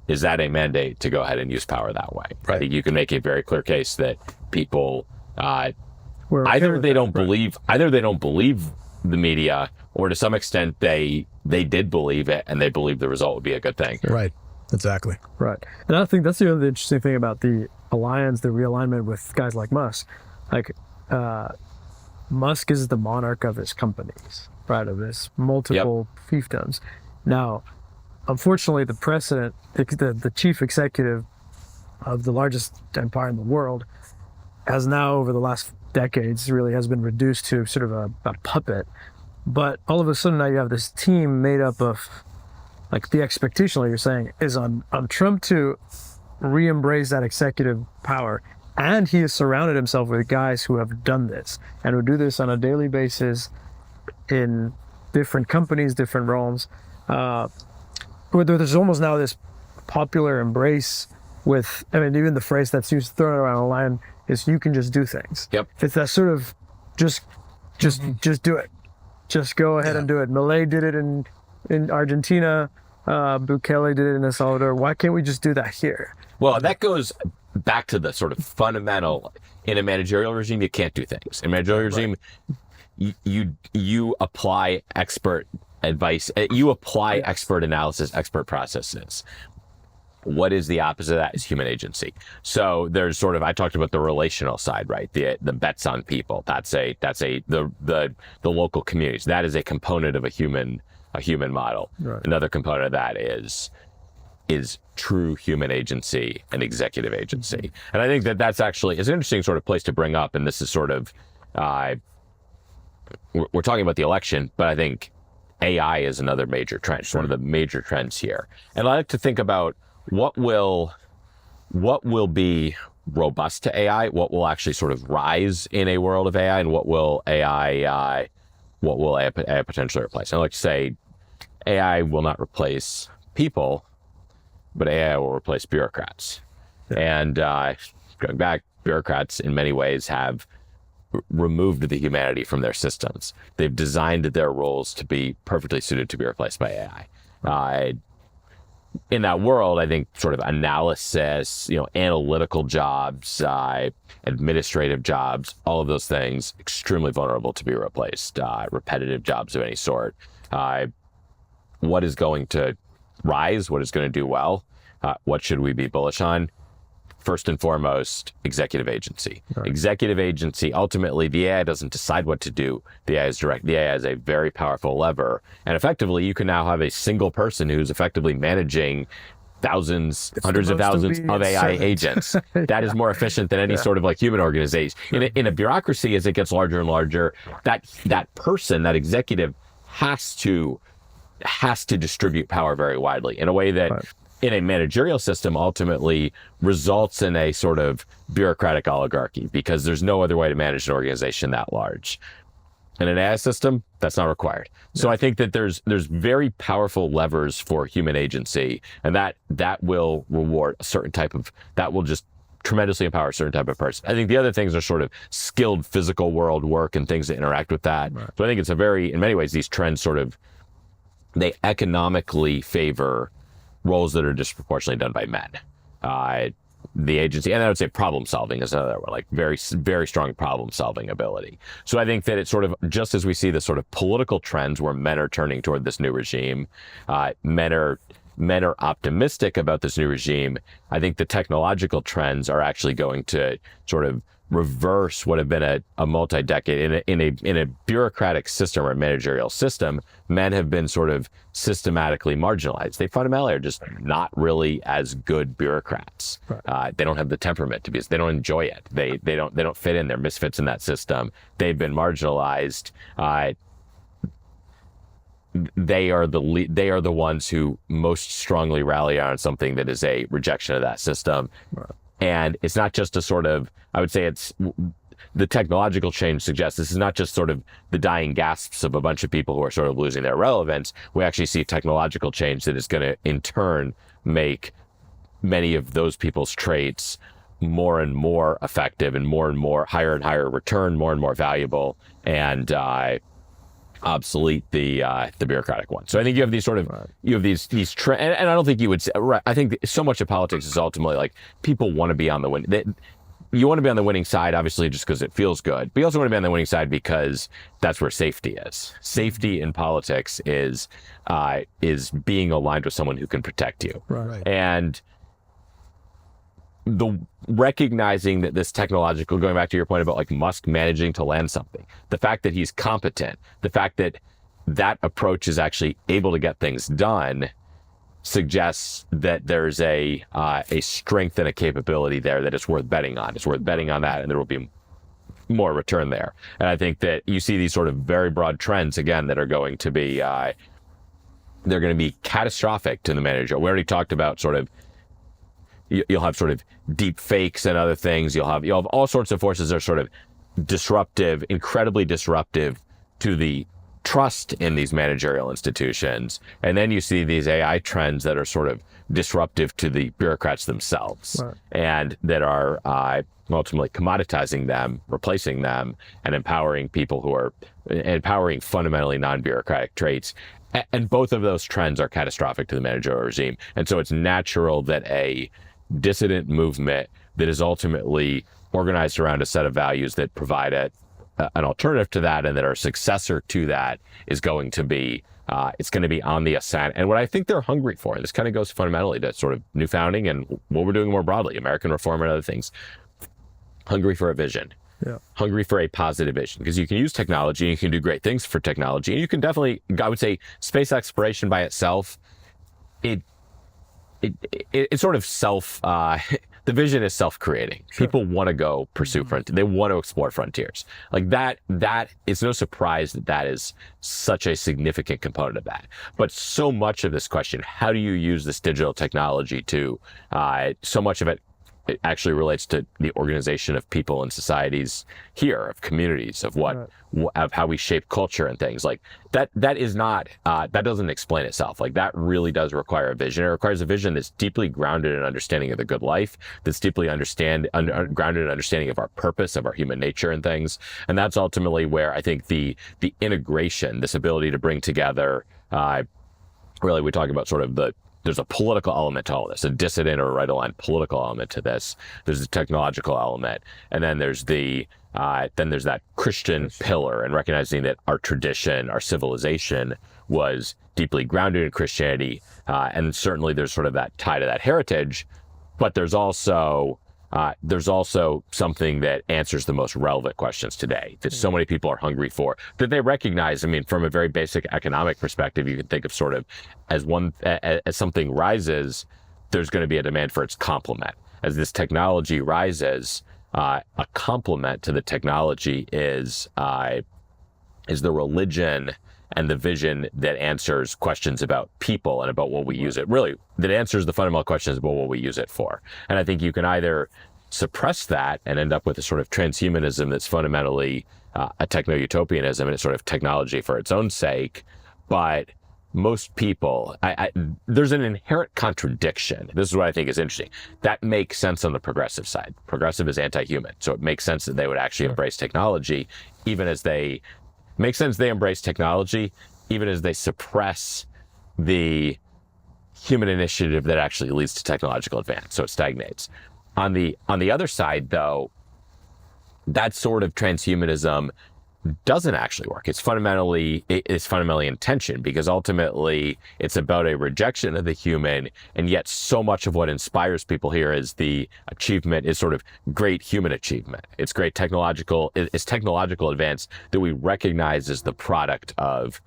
Is that a mandate to go ahead and use power that way? Right. I think you can make a very clear case that people either they don't believe the media, or to some extent they did believe it and they believed the result would be a good thing. Right. Exactly. Right. And I think that's the other interesting thing about the alliance, the realignment with guys like Musk. Like, Musk is the monarch of his companies, right? Of his multiple fiefdoms. Now, unfortunately, the president, the chief executive of the largest empire in the world, has now, over the last decades, really has been reduced to sort of a puppet. But all of a sudden now you have this team made up of, like, the expectation, like you're saying, is on Trump to re-embrace that executive power. And he has surrounded himself with guys who have done this and who do this on a daily basis in different companies, different realms. Where there's almost now this popular embrace with, I mean, even the phrase that's used thrown around online is "you can just do things." Yep. It's that sort of just do it. Just go ahead and do it. Milei did it in Argentina. Bukele did it in El Salvador. Why can't we just do that here? Well, that goes back to the sort of fundamental. In a managerial regime, you can't do things. In a managerial regime, you apply expert advice. You apply expert analysis, expert processes. What is the opposite of that? Is human agency. So there's sort of, I talked about the relational side, right? The bets on people. That's the local communities. That is a component of a human model. Right. Another component of that is true human agency and executive agency. Mm-hmm. And I think that's actually, it's an interesting sort of place to bring up. And this is sort of, we're talking about the election, but I think AI is another major trend. It's one of the major trends here. And I like to think about what will be robust to AI, what will actually sort of rise in a world of AI, and what will AI potentially replace. And I like to say AI will not replace people, but AI will replace bureaucrats. Yeah. And going back, bureaucrats in many ways have removed the humanity from their systems. They've designed their roles to be perfectly suited to be replaced by AI. In that world, I think sort of analysis, analytical jobs, administrative jobs, all of those things, extremely vulnerable to be replaced. Repetitive jobs of any sort. What is going to rise? What is going to do well? What should we be bullish on? First and foremost, executive agency. Right. Executive agency, ultimately, the AI doesn't decide what to do. The AI is direct. The AI is a very powerful lever. And effectively, you can now have a single person who's effectively managing thousands, hundreds of thousands of AI agents. That is more efficient than any sort of like human organization. In a bureaucracy, as it gets larger and larger, that person, that executive, has to distribute power very widely in a way that in a managerial system ultimately results in a sort of bureaucratic oligarchy, because there's no other way to manage an organization that large. In an AI system, that's not required. So I think that there's very powerful levers for human agency, and that will reward a certain type of, that will just tremendously empower a certain type of person. I think the other things are sort of skilled physical world work and things that interact with that. Right. So I think it's a very, in many ways, these trends sort of, they economically favor roles that are disproportionately done by men. The agency, and I would say problem solving is another one, like very, very strong problem solving ability. So I think that it's sort of, just as we see the sort of political trends where men are turning toward this new regime, men are optimistic about this new regime. I think the technological trends are actually going to sort of reverse what have been a multi-decade in a bureaucratic system or a managerial system. Men have been sort of systematically marginalized. They fundamentally are just not really as good bureaucrats. Right. They don't have the temperament to be. They don't enjoy it. They don't fit in. They're misfits in that system. They've been marginalized. They are the ones who most strongly rally on something that is a rejection of that system. Right. And it's not just a sort of, I would say it's, the technological change suggests this is not just sort of the dying gasps of a bunch of people who are sort of losing their relevance. We actually see technological change that is going to, in turn, make many of those people's traits more and more effective and more higher and higher return, more and more valuable, and obsolete the bureaucratic one. So I think you have these sort of, you have these trends, and I don't think you would say, right, I think so much of politics is ultimately like people want to be on the win. You want to be on the winning side, obviously, just because it feels good, but you also want to be on the winning side because that's where safety is. Safety in politics is being aligned with someone who can protect you. Right. And the recognizing that this technological, going back to your point about like Musk managing to land something, the fact that he's competent, the fact that that approach is actually able to get things done suggests that there's a strength and a capability there that it's worth betting on. It's worth betting on that, and there will be more return there. And I think that you see these sort of very broad trends again that are going to be, they're going to be catastrophic to the manager. We already talked about sort of, you'll have sort of deep fakes and other things. You'll have all sorts of forces that are sort of disruptive, incredibly disruptive to the trust in these managerial institutions. And then you see these AI trends that are sort of disruptive to the bureaucrats themselves, right, and that are ultimately commoditizing them, replacing them, and empowering people who are empowering fundamentally non-bureaucratic traits. And both of those trends are catastrophic to the managerial regime. And so it's natural that a dissident movement that is ultimately organized around a set of values that provide an alternative to that and that are a successor to that is going to be, it's going to be on the ascent. And what I think they're hungry for, and this kind of goes fundamentally to sort of new founding and what we're doing more broadly, American reform and other things, hungry for a vision. Yeah. Hungry for a positive vision, because you can use technology and you can do great things for technology. And you can definitely, I would say, space exploration by itself, it's sort of the vision is self-creating. Sure. People want to go pursue they want to explore frontiers. Like that it's no surprise that is such a significant component of that. But so much of this question, how do you use this digital technology to, so much of it actually relates to the organization of people and societies here, of communities, of of how we shape culture and things like that. That is not, that doesn't explain itself. Like that really does require a vision. It requires a vision that's deeply grounded in understanding of the good life, that's deeply grounded in understanding of our purpose, of our human nature and things. And that's ultimately where I think the integration, this ability to bring together, really we talk about sort of there's a political element to all this, a dissident or right-aligned political element to this. There's a technological element, and then there's that Christian pillar, and recognizing that our tradition, our civilization, was deeply grounded in Christianity, and certainly there's sort of that tie to that heritage. But there's also something that answers the most relevant questions today that so many people are hungry for, that they recognize. I mean, from a very basic economic perspective, you can think of sort of as something rises, there's going to be a demand for its complement. As this technology rises, a complement to the technology is the religion and the vision that answers questions about people and about what we use it, really, that answers the fundamental questions about what we use it for. And I think you can either suppress that and end up with a sort of transhumanism that's fundamentally a techno-utopianism, and it's sort of technology for its own sake. But most people, there's an inherent contradiction. This is what I think is interesting. That makes sense on the progressive side. Progressive is anti-human, so it makes sense that they would actually embrace technology, even as they makes sense they embrace technology, even as they suppress the human initiative that actually leads to technological advance. So it stagnates. On the other side, though, that sort of transhumanism doesn't actually work. It's fundamentally in tension, because ultimately it's about a rejection of the human, and yet so much of what inspires people here is the achievement, is sort of great human achievement. It's great technological advance that we recognize as the product of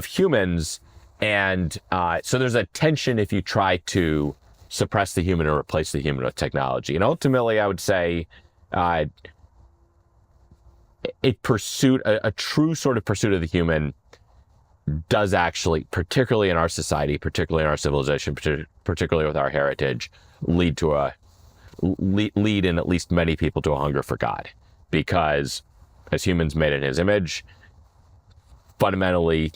humans, and so there's a tension if you try to suppress the human or replace the human with technology. And ultimately, I would say, a true sort of pursuit of the human does actually, particularly in our society, particularly in our civilization, particularly with our heritage, lead in at least many people to a hunger for God. Because as humans made in his image, fundamentally,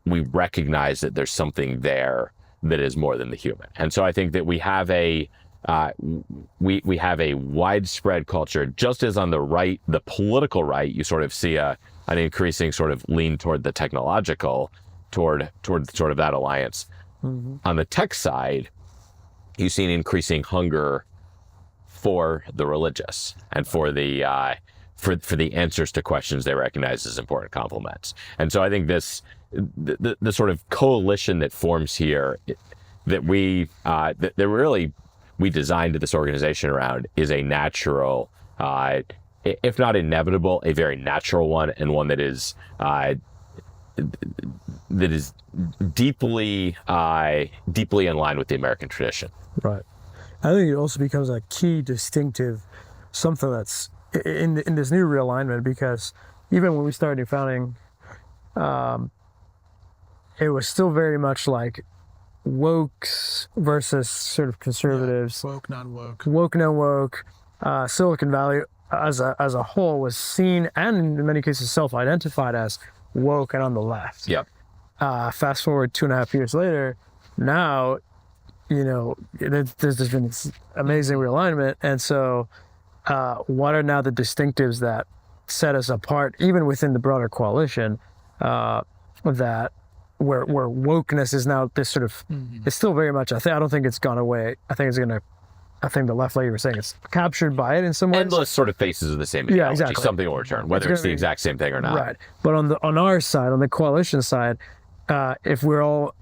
we recognize that there's something there that is more than the human. And so I think that we have a widespread culture, just as on the right, the political right, you sort of see an increasing sort of lean toward the technological, toward sort of that alliance. Mm-hmm. On the tech side, you see an increasing hunger for the religious and for the answers to questions they recognize as important complements. And so I think the sort of coalition that forms here, that we designed this organization around, is a natural, if not inevitable, a very natural one, and one that is deeply in line with the American tradition. Right. I think it also becomes a key distinctive, something that's in this new realignment, because even when we started founding, it was still very much like wokes versus sort of conservatives. Yeah, woke, non-woke. Woke, non-woke. Silicon Valley as a whole was seen, and in many cases self-identified, as woke and on the left. Yep. Fast forward 2.5 years later, now, there's been this amazing realignment. And so what are now the distinctives that set us apart, even within the broader coalition, that where wokeness is now this sort of, it's still very much, I don't think it's gone away. I think the left, like you were saying, it's captured by it in some ways. Endless sort of faces of the same ideology. Yeah, exactly. Something will return, whether it's the exact same thing or not. Right. But on our side, on the coalition side, if we're all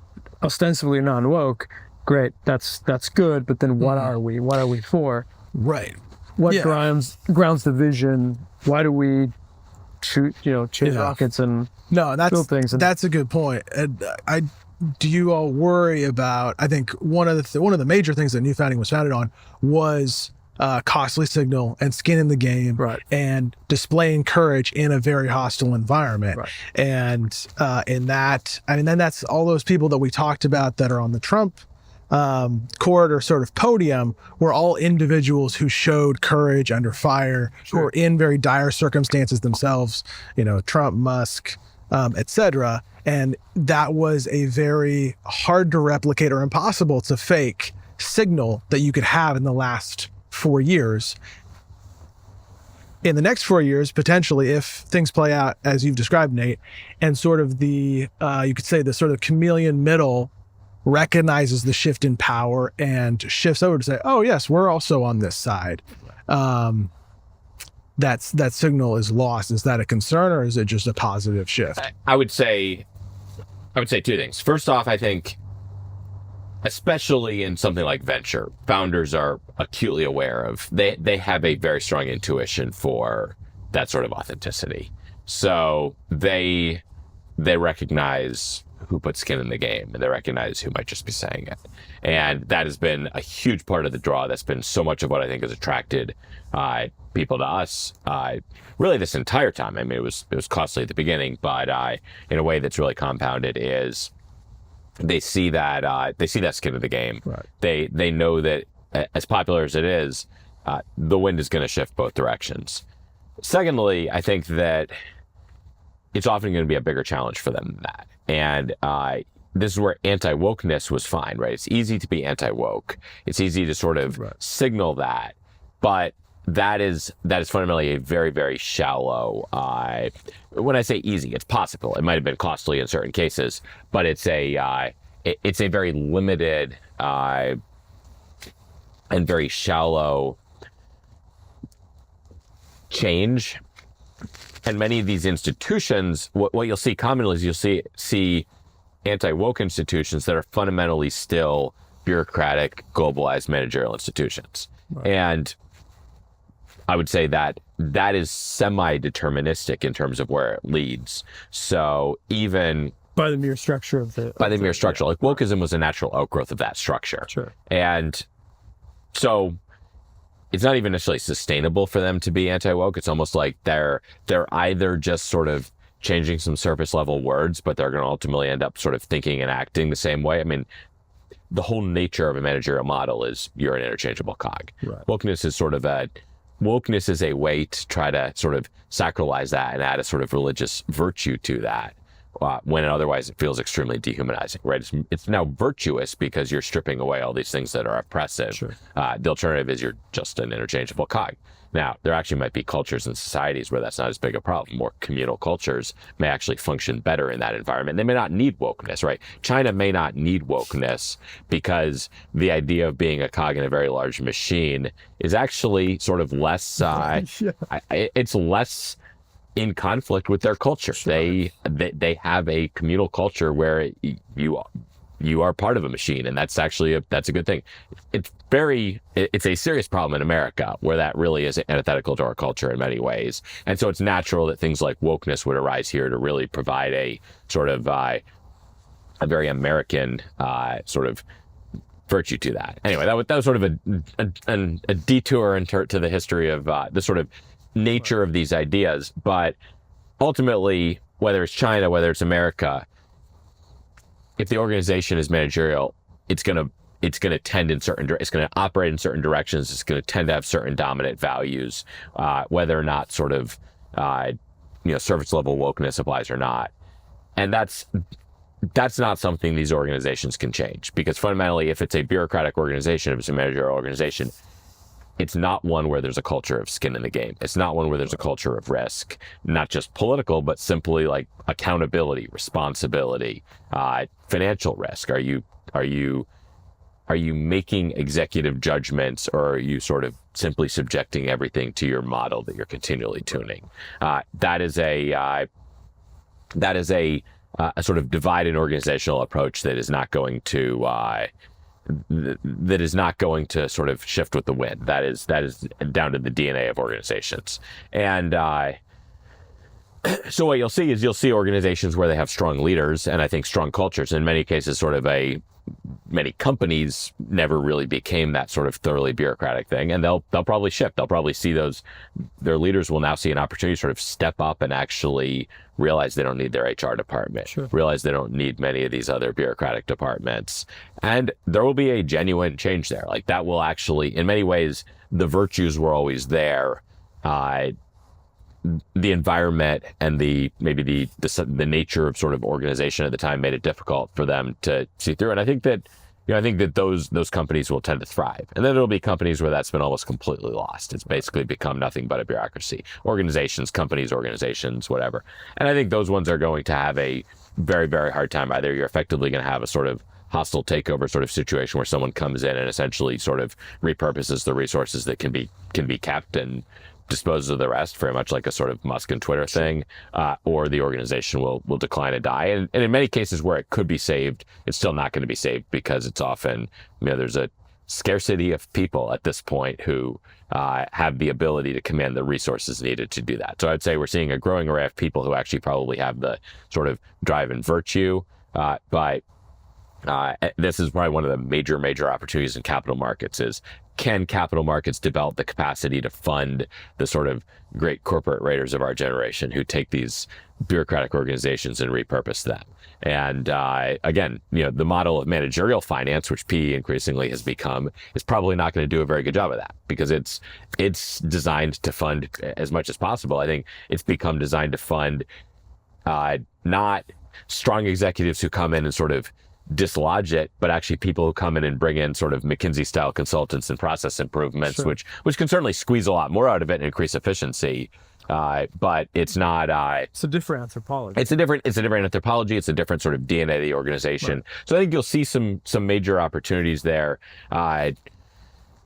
ostensibly non-woke, great, that's good. But then what are we? What are we for? Right. What grounds the vision? Why do we chase rockets and build things? That's a good point. And do you all worry about? I think one of the major things that New Founding was founded on was costly signal and skin in the game, right, and displaying courage in a very hostile environment. Right. And in that, then that's all those people that we talked about that are on the Trump court or sort of podium were all individuals who showed courage under fire, who were in very dire circumstances themselves, Trump, Musk, etc. And that was a very hard to replicate or impossible to fake signal that you could have in the last 4 years. in the next 4 years, potentially, if things play out as you've described, Nate, and sort of the, you could say the sort of chameleon middle recognizes the shift in power and shifts over to say, oh yes, we're also on this side. That signal is lost. Is that a concern, or is it just a positive shift? I would say two things. First off, I think, especially in something like venture, founders are acutely aware of, they have a very strong intuition for that sort of authenticity. So they recognize who puts skin in the game, and they recognize who might just be saying it. And that has been a huge part of the draw. That's been so much of what I think has attracted people to us really this entire time. I mean, it was costly at the beginning, but in a way that's really compounded is they see that skin in the game. Right. They know that as popular as it is, the wind is going to shift both directions. Secondly, I think that it's often going to be a bigger challenge for them than that. And this is where anti-wokeness was fine, right? It's easy to be anti-woke. It's easy to sort of signal that, but that is fundamentally a very, very shallow, when I say easy, it's possible. It might have been costly in certain cases, but it's a very limited and very shallow change. And many of these institutions, what you'll see commonly is you'll see anti-woke institutions that are fundamentally still bureaucratic, globalized managerial institutions. Right. And I would say that is semi-deterministic in terms of where it leads. So even by the mere structure of the structure, like wokeism was a natural outgrowth of that structure. Sure. And so it's not even necessarily sustainable for them to be anti-woke. It's almost like they're either just sort of changing some surface level words, but they're going to ultimately end up sort of thinking and acting the same way. I mean, the whole nature of a managerial model is you're an interchangeable cog. Right. Wokeness is a way to try to sort of sacralize that and add a sort of religious virtue to that, when otherwise it feels extremely dehumanizing, right? It's now virtuous because you're stripping away all these things that are oppressive. Sure. The alternative is you're just an interchangeable cog. Now, there actually might be cultures and societies where that's not as big a problem. More communal cultures may actually function better in that environment. They may not need wokeness, right? China may not need wokeness because the idea of being a cog in a very large machine is actually sort of less, it's less in conflict with their culture. Sure. They have a communal culture where you are part of a machine, and that's actually that's a good thing. It's a serious problem in America where that really is antithetical to our culture in many ways. And so it's natural that things like wokeness would arise here to really provide a sort of a very American sort of virtue to that. Anyway, that was sort of a detour to the history of the sort of nature of these ideas. But ultimately, whether it's China, whether it's America, if the organization is managerial, it's going to tend in it's going to operate in certain directions. It's going to tend to have certain dominant values, whether or not sort of, surface level wokeness applies or not. And that's not something these organizations can change, because fundamentally, if it's a bureaucratic organization, if it's a managerial organization, it's not one where there's a culture of skin in the game. It's not one where there's a culture of risk, not just political, but simply like accountability, responsibility, financial risk. Are you making executive judgments, or are you sort of simply subjecting everything to your model that you're continually tuning? That is a sort of divide and organizational approach that is not going to sort of shift with the wind. That is down to the DNA of organizations. And so what you'll see organizations where they have strong leaders, and I think strong cultures. In many cases, many companies never really became that sort of thoroughly bureaucratic thing, and they'll probably shift. They'll probably see their leaders will now see an opportunity to sort of step up and actually realize they don't need their HR department, sure, realize they don't need many of these other bureaucratic departments, and there will be a genuine change there. Like that will actually, in many ways, the virtues were always there. The environment and the nature of sort of organization at the time made it difficult for them to see through. And I think that I think that those companies will tend to thrive. And then there'll be companies where that's been almost completely lost. It's basically become nothing but a bureaucracy. Organizations, companies, organizations, whatever. And I think those ones are going to have a very, very hard time. Either you're effectively going to have a sort of hostile takeover sort of situation where someone comes in and essentially sort of repurposes the resources that can be kept and disposes of the rest, very much like a sort of Musk and Twitter thing, or the organization will decline and die. And in many cases where it could be saved, it's still not going to be saved because it's often, there's a scarcity of people at this point who have the ability to command the resources needed to do that. So I'd say we're seeing a growing array of people who actually probably have the sort of drive and virtue, but this is probably one of the major opportunities in capital markets is, can capital markets develop the capacity to fund the sort of great corporate raiders of our generation who take these bureaucratic organizations and repurpose them? And again, the model of managerial finance, which PE increasingly has become, is probably not going to do a very good job of that, because it's designed to fund as much as possible. I think it's become designed to fund not strong executives who come in and sort of dislodge it, but actually people who come in and bring in sort of McKinsey style consultants and process improvements, Sure. which can certainly squeeze a lot more out of it and increase efficiency. But it's not. It's a different anthropology. It's a different anthropology. It's a different sort of DNA of the organization. Right. So I think you'll see some major opportunities there.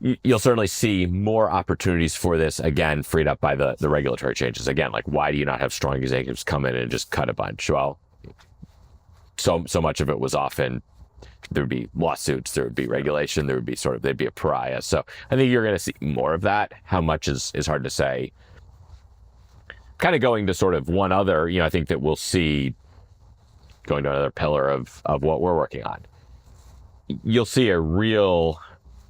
You'll certainly see more opportunities for this, again, freed up by the regulatory changes. Again, like, why do you not have strong executives come in and just cut a bunch? Well, so much of it was often there would be lawsuits, there would be regulation, there would be they'd be a pariah. So I think you're going to see more of that. How much is hard to say. Kind of going to sort of one other, I think that we'll see, going to another pillar of what we're working on. You'll see a real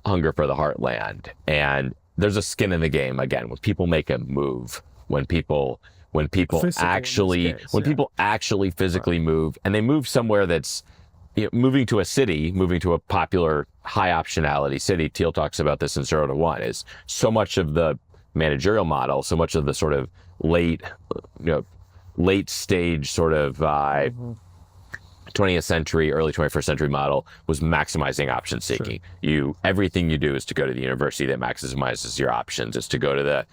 hunger for the heartland, and there's a skin in the game again when people make a move, when people actually physically move, and they move somewhere that's, moving to a city, moving to a popular high optionality city. Thiel talks about this in 0 to 1, is so much of the managerial model, so much of the sort of late stage sort of 20th century, early 21st century model was maximizing option seeking. Sure. Everything you do is to go to the university that maximizes your options. It's to go to the,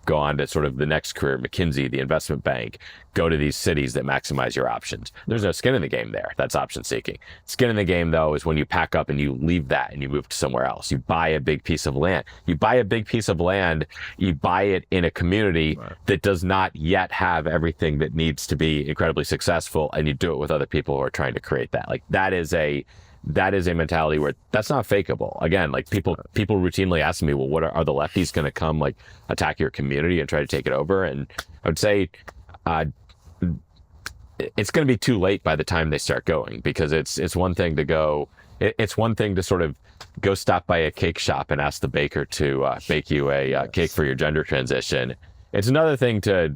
go on to sort of the next career, McKinsey, the investment bank, go to these cities that maximize your options. There's no skin in the game there. That's option seeking. Skin in the game, though, is when you pack up and you leave that and you move to somewhere else. You buy a big piece of land. You buy it in a community that does not yet have everything that needs to be incredibly successful, and you do it with other people who are trying to create that. Like, that is a mentality where that's not fakeable. Again, like people routinely ask me, well, what are the lefties going to come like attack your community and try to take it over? And I would say it's going to be too late by the time they start going, because it's one thing to go. It's one thing to sort of go stop by a cake shop and ask the baker to bake you a cake for your gender transition. It's another thing to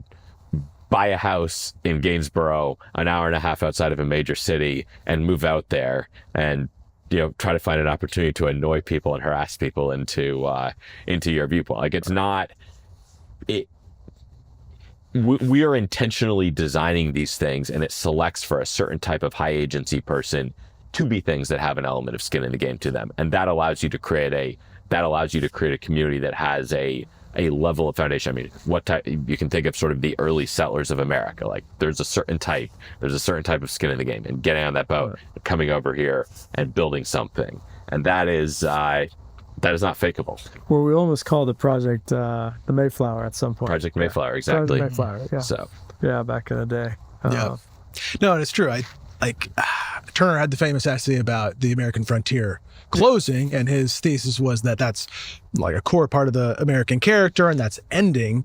buy a house in Gainsborough, an hour and a half outside of a major city, and move out there and try to find an opportunity to annoy people and harass people into your viewpoint. Like, it's not it. We are intentionally designing these things, and it selects for a certain type of high agency person to be things that have an element of skin in the game to them, and that allows you to create a community that has a level of foundation. I mean, what type, you can think of sort of the early settlers of America. Like, there's a certain type of skin in the game, and getting on that boat, coming over here and building something. And that is not fakeable. Well, we almost called the project the Mayflower at some point. Project Mayflower, exactly. Project Mayflower, yeah. So, yeah, back in the day. Yeah. No, and it's true. Turner had the famous essay about the American frontier closing, and his thesis was that that's like a core part of the American character, and that's ending.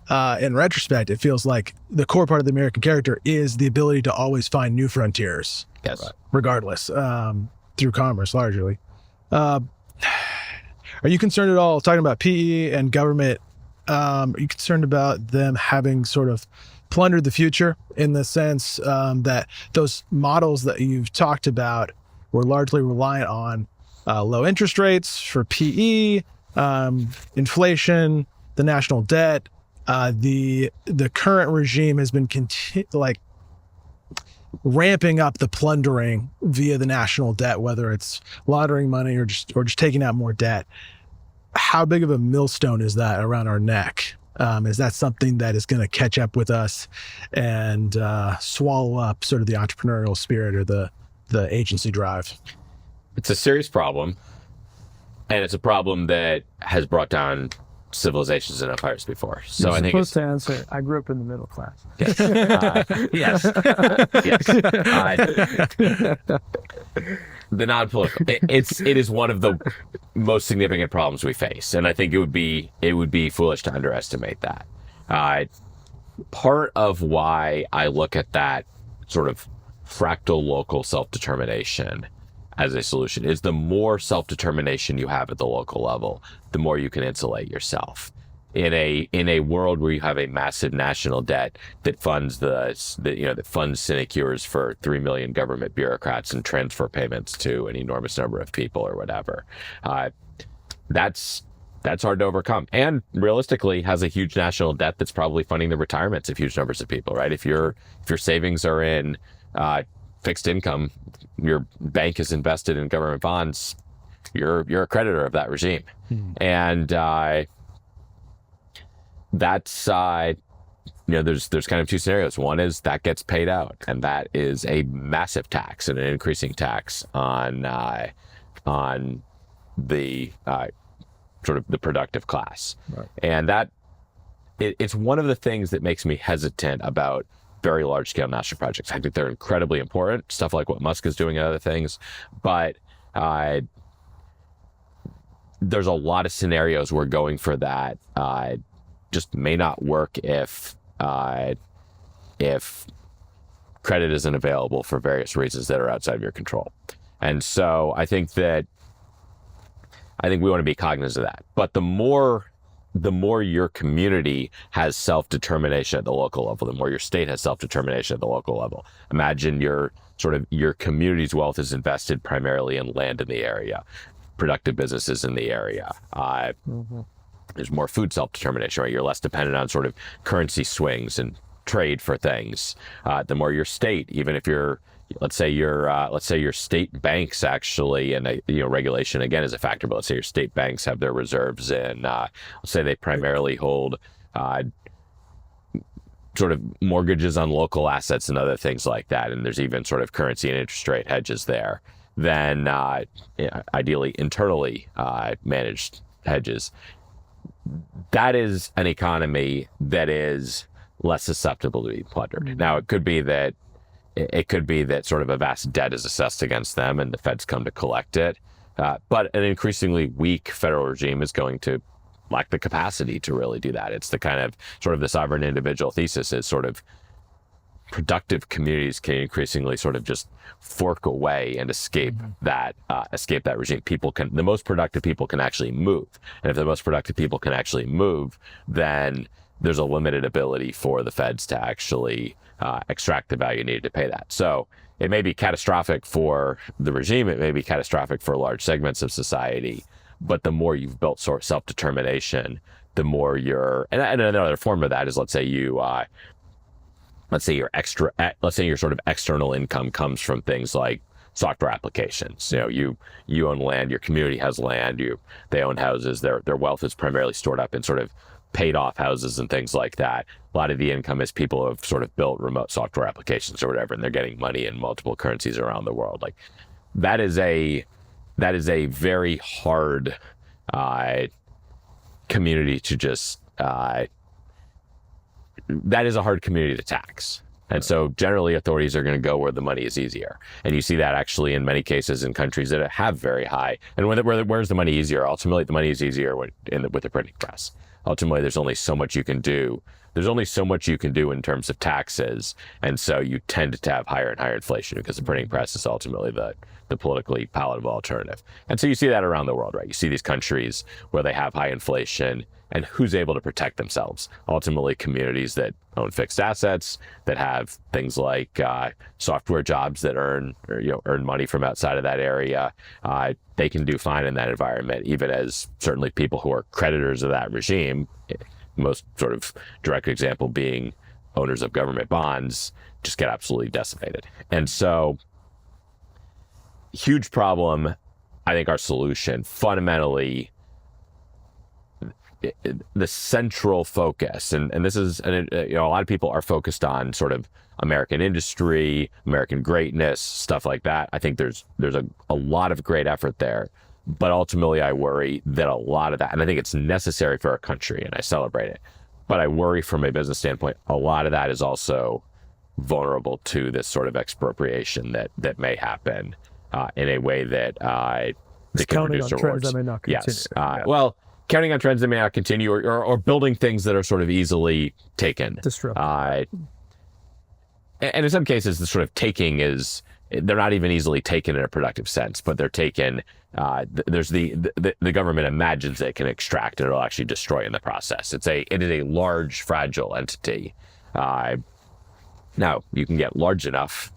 In retrospect, it feels like the core part of the American character is the ability to always find new frontiers. Yes. Regardless, through commerce largely. Are you concerned at all, talking about PE and government, are you concerned about them having sort of plundered the future, in the sense that those models that you've talked about were largely reliant on low interest rates for PE, inflation, the national debt? The current regime has been ramping up the plundering via the national debt, whether it's laundering money or just taking out more debt. How big of a millstone is that around our neck? Is that something that is going to catch up with us and swallow up sort of the entrepreneurial spirit or the agency drive? It's a serious problem, and it's a problem that has brought down civilizations and empires before. So You're I think supposed to answer. I grew up in the middle class. Yes. The non-political. It is one of the most significant problems we face, and I think it would be foolish to underestimate that. Part of why I look at that sort of fractal local self-determination as a solution is the more self-determination you have at the local level, the more you can insulate yourself. In a world where you have a massive national debt that funds that funds sinecures for 3 million government bureaucrats and transfer payments to an enormous number of people or whatever, that's hard to overcome. And realistically, has a huge national debt that's probably funding the retirements of huge numbers of people. Right? If your savings are in fixed income, your bank is invested in government bonds, you're a creditor of that regime. And that's there's kind of two scenarios. One is that gets paid out, and that is a massive tax and an increasing tax on the sort of the productive class. Right. And that it's one of the things that makes me hesitant about very large scale national projects. I think they're incredibly important, stuff like what Musk is doing and other things, but there's a lot of scenarios where going for that just may not work if credit isn't available for various reasons that are outside of your control. And so I think we want to be cognizant of that. But the more your community has self-determination at the local level, the more your state has self-determination at the local level. Imagine your community's wealth is invested primarily in land in the area, productive businesses in the area. There's more food self-determination, right? You're less dependent on sort of currency swings and trade for things. The more your state, even if let's say your state banks actually, and regulation again is a factor, but let's say your state banks have their reserves in, let's say they primarily hold sort of mortgages on local assets and other things like that, and there's even sort of currency and interest rate hedges there, then ideally internally managed hedges. That is an economy that is less susceptible to be plundered. Now, it could be that sort of a vast debt is assessed against them and the feds come to collect it. But an increasingly weak federal regime is going to lack the capacity to really do that. It's the kind of sort of the sovereign individual thesis is sort of productive communities can increasingly sort of just fork away and escape that regime. The most productive people can actually move. And if the most productive people can actually move, then there's a limited ability for the feds to actually extract the value needed to pay that. So it may be catastrophic for the regime. It may be catastrophic for large segments of society. But the more you've built sort of self-determination, the more and another form of that is, let's say your sort of external income comes from things like software applications. You own land, your community has land, they own houses, their wealth is primarily stored up in sort of paid off houses and things like that. A lot of the income is people have sort of built remote software applications or whatever, and they're getting money in multiple currencies around the world. Like that is a very hard community to just that is a hard community to tax. And so generally authorities are going to go where the money is easier. And you see that actually in many cases in countries that have very high. And where's the money easier? Ultimately, the money is easier with the printing press. Ultimately, there's only so much you can do. There's only so much you can do in terms of taxes. And so you tend to have higher and higher inflation because the printing press is ultimately the politically palatable alternative. And so you see that around the world, right? You see these countries where they have high inflation and who's able to protect themselves? Ultimately, communities that own fixed assets, that have things like software jobs that earn money from outside of that area. They can do fine in that environment, even as certainly people who are creditors of that regime, most sort of direct example being owners of government bonds just get absolutely decimated. And so, huge problem. I think our solution, fundamentally, the central focus, and this is, a lot of people are focused on sort of American industry, American greatness, stuff like that. I think there's a lot of great effort there, but ultimately I worry that a lot of that, and I think it's necessary for our country, and I celebrate it, but I worry from a business standpoint, a lot of that is also vulnerable to this sort of expropriation that may happen in a way that can produce rewards. That may not continue. Yes. Well, counting on trends that may not continue, or building things that are sort of easily taken. Disruptive. And in some cases, the sort of taking they're not even easily taken in a productive sense, but they're taken. There's the government imagines they can extract, and it'll actually destroy in the process. It is a large, fragile entity. Now, you can get large enough.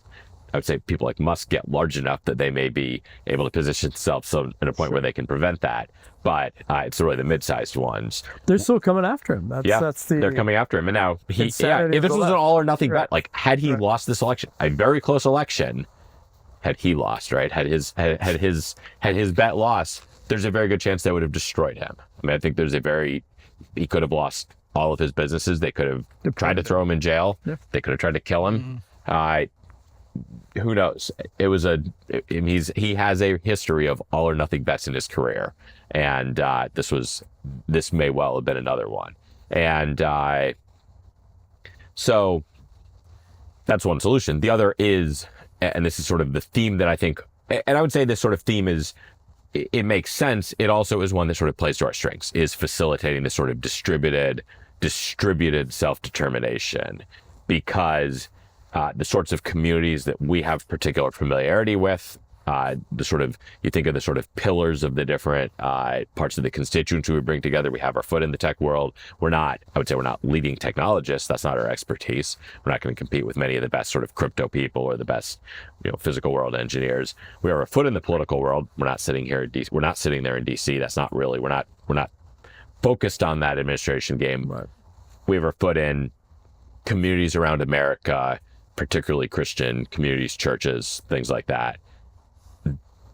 I would say people like Musk get large enough that they may be able to position themselves at a point where they can prevent that. But it's really the mid-sized ones. They're still coming after him. They're coming after him. And now, if this was an all or nothing bet, like had he lost this election, a very close election, had he lost, right? Had his bet lost, there's a very good chance they would have destroyed him. I mean, I think he could have lost all of his businesses. They could have tried to throw him in jail. Yeah. They could have tried to kill him. Who knows? He has a history of all or nothing bets in his career, and this may well have been another one. And so that's one solution. The other is, and this is sort of the theme that I think, and I would say this sort of theme is, it makes sense. It also is one that sort of plays to our strengths, is facilitating this sort of distributed self-determination, because the sorts of communities that we have particular familiarity with, you think of the sort of pillars of the different parts of the constituents we bring together. We have our foot in the tech world. I would say we're not leading technologists. That's not our expertise. We're not going to compete with many of the best sort of crypto people or the best, physical world engineers. We have our foot in the political world. We're not sitting here in DC. We're not sitting there in DC. That's not really, we're not focused on that administration game. Right. We have our foot in communities around America, particularly Christian communities, churches, things like that.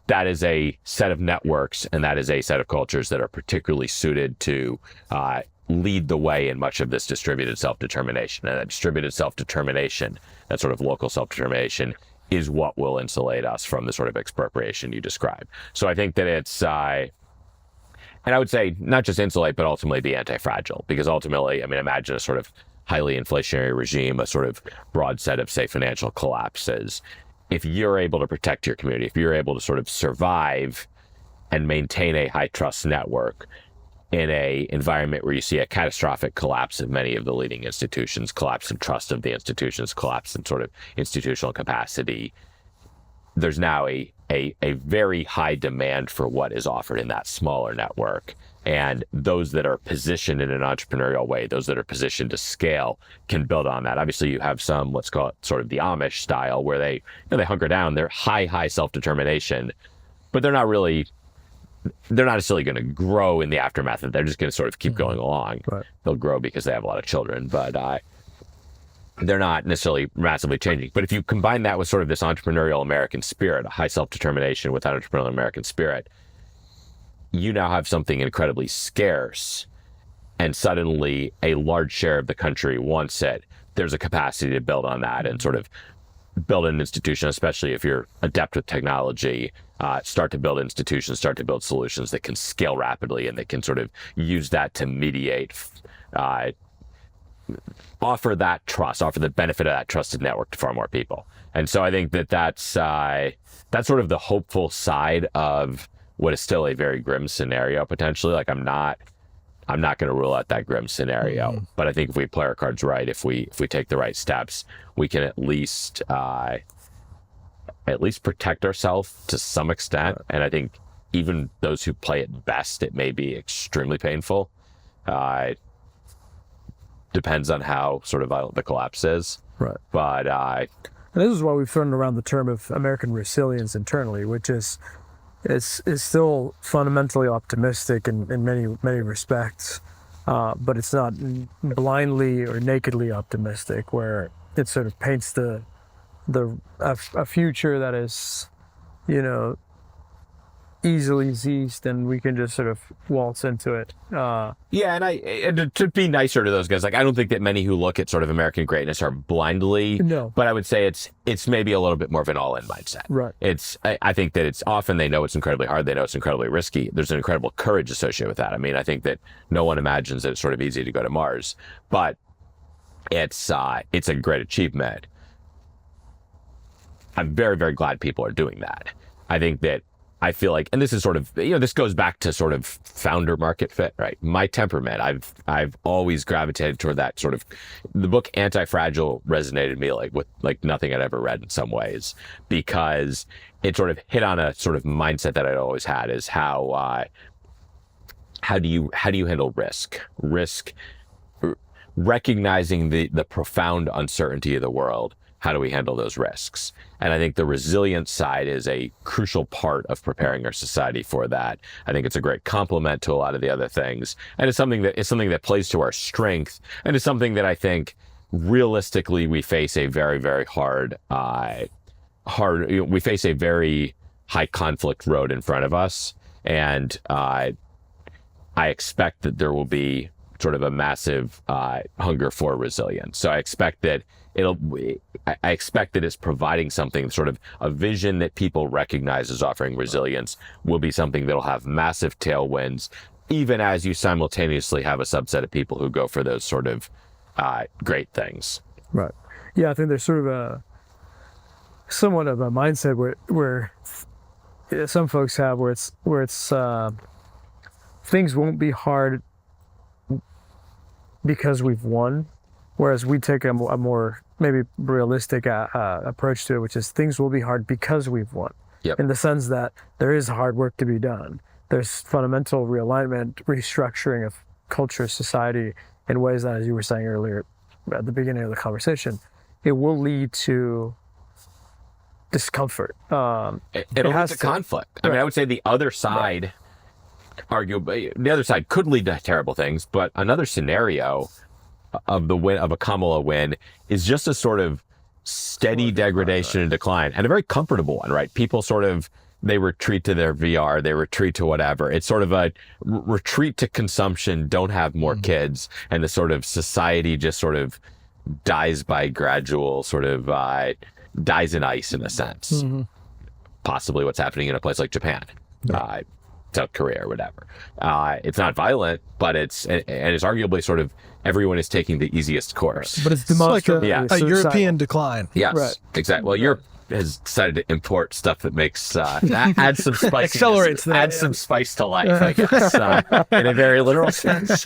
That is a set of networks, and that is a set of cultures that are particularly suited to lead the way in much of this distributed self-determination. And that distributed self-determination, that sort of local self-determination, is what will insulate us from the sort of expropriation you describe. So I think that it's, and I would say not just insulate, but ultimately be anti-fragile, because ultimately, imagine a sort of highly inflationary regime, a sort of broad set of, say, financial collapses. If you're able to protect your community, if you're able to sort of survive and maintain a high trust network in a environment where you see a catastrophic collapse of many of the leading institutions, collapse in trust of the institutions, collapse in sort of institutional capacity, there's now a very high demand for what is offered in that smaller network. And those that are positioned in an entrepreneurial way, those that are positioned to scale, can build on that. Obviously, you have some, let's call it sort of the Amish style, where they hunker down. They're high self-determination, but they're not necessarily going to grow in the aftermath of it. They're just going to sort of keep going along. Right. They'll grow because they have a lot of children, but they're not necessarily massively changing. But if you combine that with sort of this entrepreneurial American spirit, a high self-determination with that entrepreneurial American spirit, you now have something incredibly scarce, and suddenly a large share of the country wants it. There's a capacity to build on that and sort of build an institution, especially if you're adept with technology, start to build institutions, start to build solutions that can scale rapidly, and that can sort of use that to mediate, offer that trust, offer the benefit of that trusted network to far more people. And so I think that's sort of the hopeful side of what is still a very grim scenario potentially. Like I'm not going to rule out that grim scenario, but I think if we play our cards right, if we take the right steps, we can at least protect ourselves to some extent. And I think even those who play it best, it may be extremely painful. Depends on how sort of violent the collapse is. Right. But and this is why we've thrown around the term of American resilience internally, which is still fundamentally optimistic in many respects. but it's not blindly or nakedly optimistic, where it sort of paints a future that is, easily seized, and we can just sort of waltz into it. Yeah, and to be nicer to those guys, like I don't think that many who look at sort of American greatness are blindly. No. But I would say it's maybe a little bit more of an all-in mindset. Right. I think that it's often they know it's incredibly hard. They know it's incredibly risky. There's an incredible courage associated with that. I mean, I think that no one imagines that it's sort of easy to go to Mars, but it's a great achievement. I'm very, very glad people are doing that. I feel like, and this is sort of, this goes back to sort of founder market fit, right? My temperament, I've always gravitated toward that sort of, the book Antifragile resonated me with nothing I'd ever read in some ways, because it sort of hit on a sort of mindset that I'd always had, is how do you handle risk, recognizing the profound uncertainty of the world. How do we handle those risks? And I think the resilience side is a crucial part of preparing our society for that. I think it's a great complement to a lot of the other things. And it's something that plays to our strength. And it's something that I think realistically we face a very, very we face a very high conflict road in front of us. And I expect that there will be sort of a massive hunger for resilience. So I expect that it's providing something, sort of a vision that people recognize as offering resilience will be something that'll have massive tailwinds, even as you simultaneously have a subset of people who go for those sort of great things. Right. Yeah, I think there's sort of somewhat of a mindset where some folks have where it's things won't be hard because we've won. Whereas we take a more maybe realistic approach to it, which is things will be hard because we've won. Yep. In the sense that there is hard work to be done. There's fundamental realignment, restructuring of culture, society in ways that, as you were saying earlier at the beginning of the conversation, it will lead to discomfort. It'll lead to conflict. I mean, I would say the other side, arguably, the other side could lead to terrible things, but another scenario of a Kamala win is just a sort of steady degradation and decline, and a very comfortable one, right? People sort of, they retreat to their VR, they retreat to whatever. It's sort of a retreat to consumption, don't have more kids, and the sort of society just sort of dies by gradual sort of dies in ice in a sense. Mm-hmm. Possibly what's happening in a place like Japan. South Korea or whatever. It's not violent, but it's arguably sort of everyone is taking the easiest course. But it's like a European decline. Yes, right. Exactly. Well, Europe has decided to import stuff that makes adds some spice, accelerates that, adds some spice to life, I guess, in a very literal sense.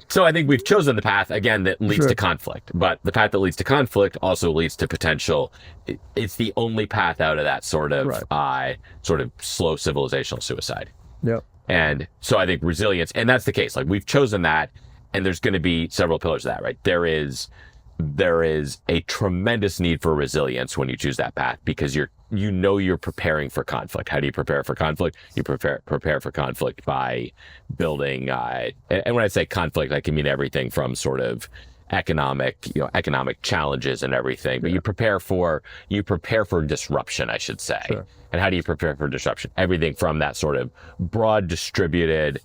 So I think we've chosen the path again that leads to conflict, but the path that leads to conflict also leads to potential. It's the only path out of that sort of slow civilizational suicide. Yep. And so I think resilience, and that's the case. Like we've chosen that, and there's going to be several pillars of that, right? There is a tremendous need for resilience when you choose that path, because you're preparing for conflict. How do you prepare for conflict? You prepare for conflict by building, and when I say conflict, I can mean everything from sort of economic challenges and everything, but you prepare for disruption, I should say. Sure. And how do you prepare for disruption? Everything from that sort of broad distributed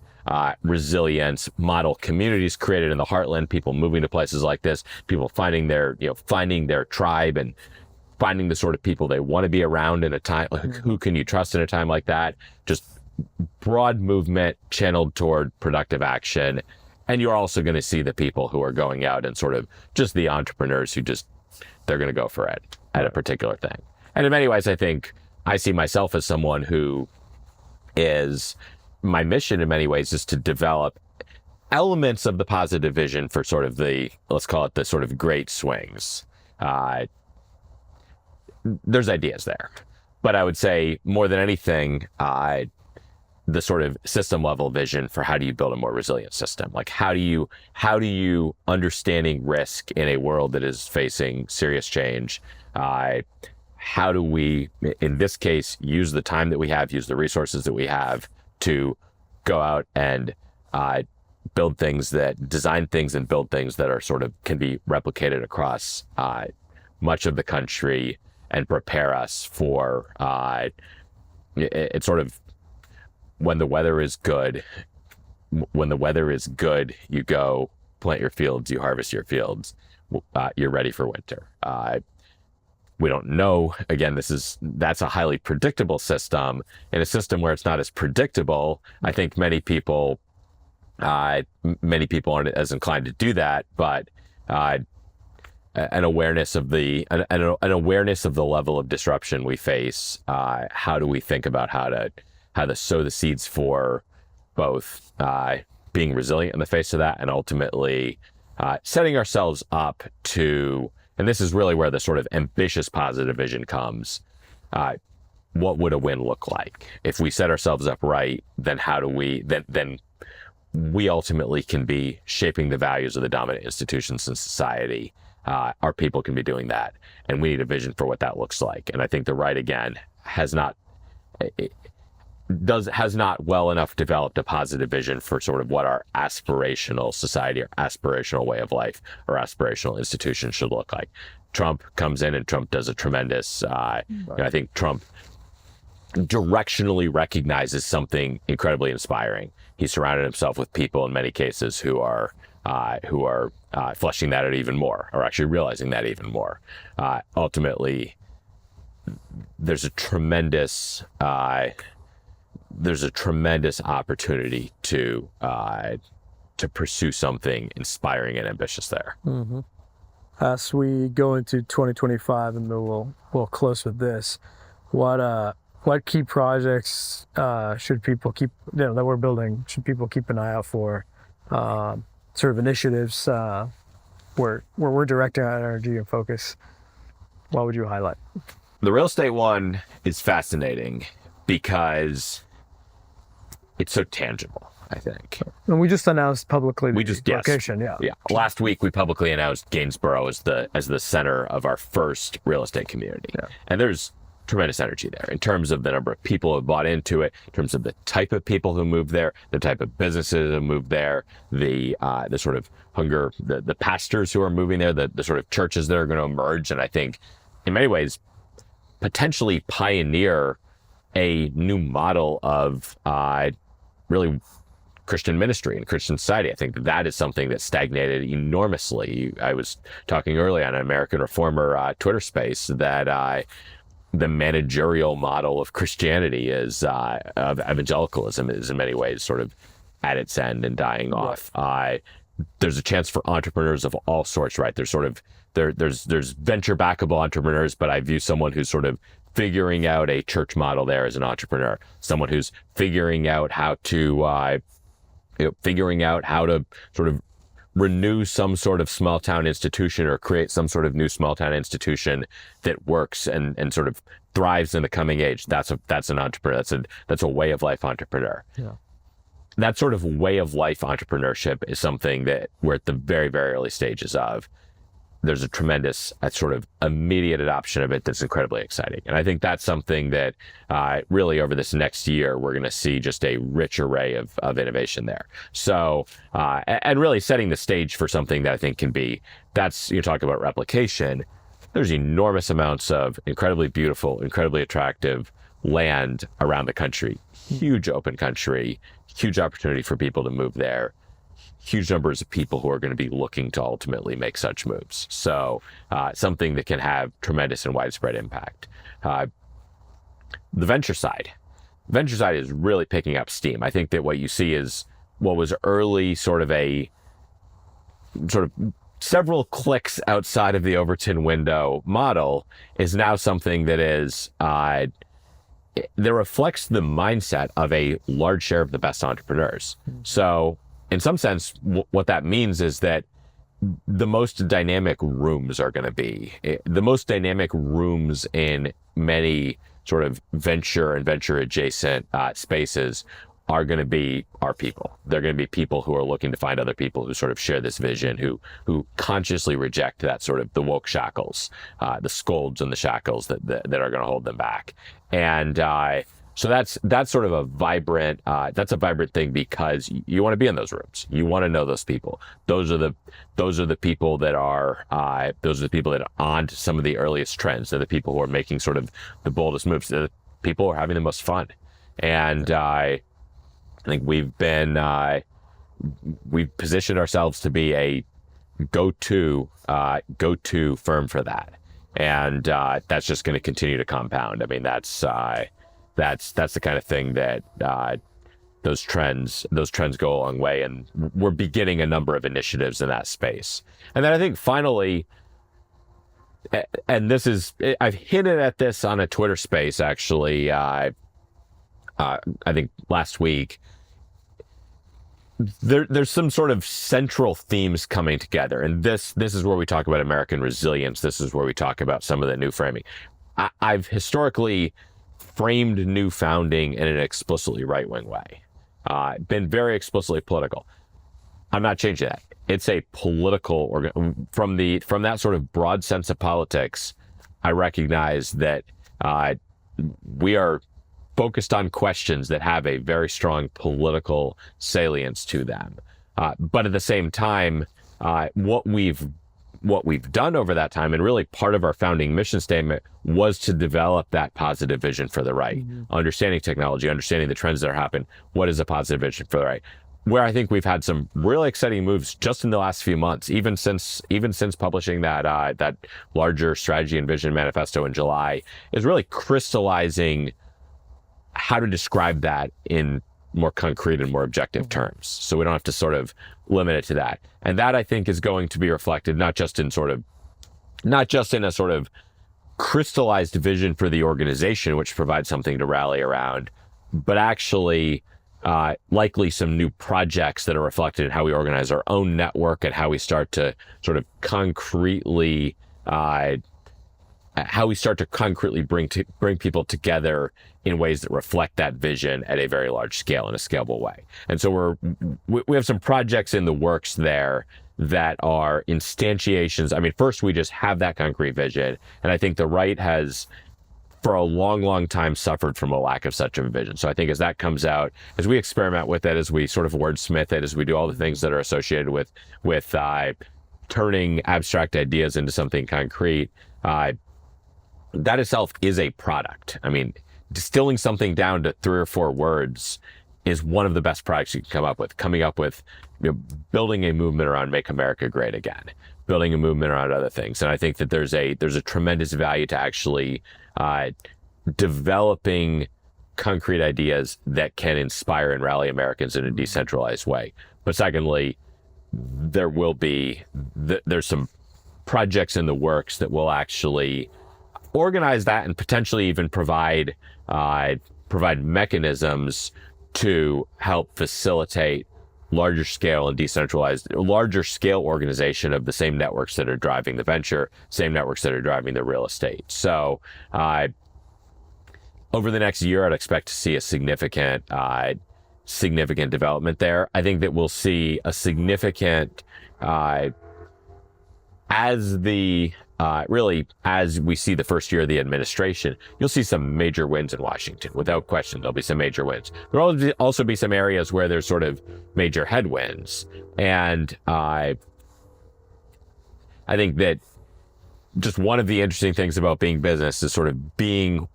resilience model communities created in the Heartland, people moving to places like this, people finding their tribe and finding the sort of people they want to be around in a time, like who can you trust in a time like that? Just broad movement channeled toward productive action. And you're also going to see the people who are going out and sort of just the entrepreneurs who they're going to go for it at a particular thing. And in many ways, I think I see myself as someone who my mission in many ways is to develop elements of the positive vision for sort of let's call it the sort of great swings. There's ideas there, but I would say more than anything, the sort of system level vision for how do you build a more resilient system? Like how do you understanding risk in a world that is facing serious change? How do we, in this case, use the time that we have, use the resources that we have to go out and build things that design things and build things that are sort of can be replicated across much of the country and prepare us for it's sort of when the weather is good. When the weather is good, you go plant your fields, you harvest your fields, you're ready for winter. We don't know. Again, that's a highly predictable system. In a system where it's not as predictable, I think many people aren't as inclined to do that. But an awareness of the level of disruption we face. How do we think about how to sow the seeds for both being resilient in the face of that, and ultimately setting ourselves up to. And this is really where the sort of ambitious positive vision comes. What would a win look like? If we set ourselves up right, then how do we, then we ultimately can be shaping the values of the dominant institutions in society. Our people can be doing that. And we need a vision for what that looks like. And I think the right, again, has not well enough developed a positive vision for sort of what our aspirational society or aspirational way of life or aspirational institution should look like. Trump comes in and Trump does a tremendous, I think Trump directionally recognizes something incredibly inspiring. He surrounded himself with people in many cases who are fleshing that out even more, or actually realizing that even more. Ultimately, there's a tremendous opportunity to pursue something inspiring and ambitious there. Mm-hmm. As we go into 2025, and we'll close with this, what key projects should people keep that we're building? Should people keep an eye out for? Sort of initiatives where we're directing our energy and focus. What would you highlight? The real estate one is fascinating because it's so tangible, I think. And we just announced publicly the location. Yes. Yeah. Last week we publicly announced Gainsborough as the center of our first real estate community. Yeah. And there's tremendous energy there in terms of the number of people who have bought into it, in terms of the type of people who moved there, the type of businesses who moved there, the sort of hunger, the pastors who are moving there, the sort of churches that are going to emerge. And I think in many ways, potentially pioneer a new model of really Christian ministry and Christian society. I think that is something that stagnated enormously. I was talking earlier on an American Reformer Twitter space that the managerial model of Christianity of evangelicalism is in many ways sort of at its end and dying off. There's a chance for entrepreneurs of all sorts, right? There's sort of there's venture backable entrepreneurs, but I view someone who's sort of figuring out a church model there as an entrepreneur, someone who's figuring out how to sort of renew some sort of small town institution or create some sort of new small town institution that works and sort of thrives in the coming age. That's an entrepreneur. That's a way of life entrepreneur. Yeah. That sort of way of life entrepreneurship is something that we're at the very, very early stages of. There's a tremendous sort of immediate adoption of it that's incredibly exciting. And I think that's something that really over this next year, we're going to see just a rich array of innovation there. So, and really setting the stage for something that I think can be, you talk about replication, there's enormous amounts of incredibly beautiful, incredibly attractive land around the country, huge open country, huge opportunity for people to move there. Huge numbers of people who are going to be looking to ultimately make such moves. So something that can have tremendous and widespread impact. The venture side is really picking up steam. I think that what you see is what was early sort of several clicks outside of the Overton window model is now something that is that reflects the mindset of a large share of the best entrepreneurs. So in some sense, what that means is that the most dynamic rooms are going to be the most dynamic rooms in many sort of venture and venture adjacent spaces are going to be our people. They're going to be people who are looking to find other people who sort of share this vision, who consciously reject that sort of the woke shackles, the scolds and the shackles that are going to hold them back. And So that's sort of a vibrant thing, because you want to be in those rooms. You want to know those people. Those are the people that are on to some of the earliest trends. They're the people who are making sort of the boldest moves. They're the people who are having the most fun. And I think we've positioned ourselves to be a go-to firm for that. And that's just going to continue to compound. I mean, that's the kind of thing that those trends go a long way, and we're beginning a number of initiatives in that space. And then I think finally, and I've hinted at this on a Twitter space actually, I think last week. There's some sort of central themes coming together, and this is where we talk about American resilience. This is where we talk about some of the new framing. I've historically framed new founding in an explicitly right-wing way, been very explicitly political. I'm not changing that. It's a political from that sort of broad sense of politics. I recognize that we are focused on questions that have a very strong political salience to them. But at the same time, what we've done over that time, and really part of our founding mission statement, was to develop that positive vision for the right, understanding technology, understanding the trends that are happening. What is a positive vision for the right? Where I think we've had some really exciting moves just in the last few months, even since publishing that larger strategy and vision manifesto in July, is really crystallizing how to describe that in more concrete and more objective terms. So we don't have to sort of limit it to that. And that, I think, is going to be reflected not just in a sort of crystallized vision for the organization, which provides something to rally around, but actually likely some new projects that are reflected in how we organize our own network and how we start to sort of concretely bring people together in ways that reflect that vision at a very large scale in a scalable way. And so we have some projects in the works there that are instantiations. I mean, first, we just have that concrete vision. And I think the right has, for a long, long time, suffered from a lack of such a vision. So I think as that comes out, as we experiment with it, as we sort of wordsmith it, as we do all the things that are associated with turning abstract ideas into something concrete, that itself is a product. I mean, distilling something down to 3 or 4 words is one of the best products you can come up with. Coming up with, building a movement around Make America Great Again, building a movement around other things. And I think that there's a tremendous value to actually developing concrete ideas that can inspire and rally Americans in a decentralized way. But secondly, there's some projects in the works that will actually organize that and potentially even provide mechanisms to help facilitate larger scale organization of the same networks that are driving the venture, same networks that are driving the real estate. So over the next year, I'd expect to see a significant development there. I think that we'll see a significant as we see the first year of the administration, you'll see some major wins in Washington. Without question, there'll be some major wins. There'll also be some areas where there's sort of major headwinds. And I think that just one of the interesting things about being business is sort of being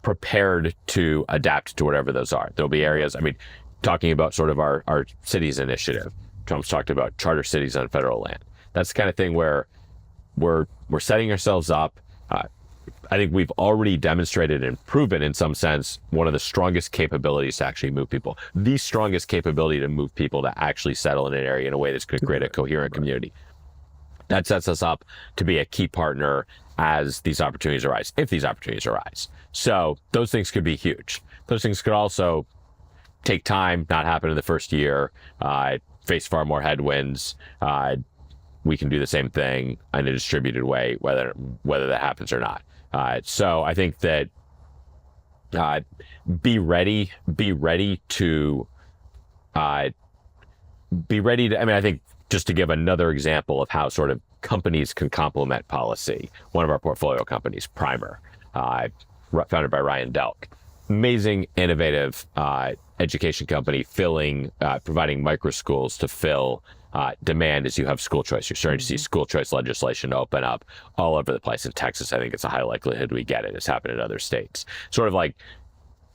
prepared to adapt to whatever those are. There'll be areas, I mean, talking about sort of our cities initiative. Trump's talked about charter cities on federal land. That's the kind of thing where we're setting ourselves up. I think we've already demonstrated and proven, in some sense, one of the strongest capabilities to actually move people. The strongest capability to move people to actually settle in an area in a way that's going to create a coherent community. That sets us up to be a key partner as these opportunities arise, if these opportunities arise. So those things could be huge. Those things could also take time, not happen in the first year, face far more headwinds. We can do the same thing in a distributed way, whether that happens or not. So I think that be ready to. I mean, I think just to give another example of how sort of companies can complement policy. One of our portfolio companies, Primer, founded by Ryan Delk. amazing, innovative education company providing micro schools to fill demand as you have school choice. You're starting to see school choice legislation open up all over the place. In Texas, I think it's a high likelihood we get it. It's happened in other states. Sort of like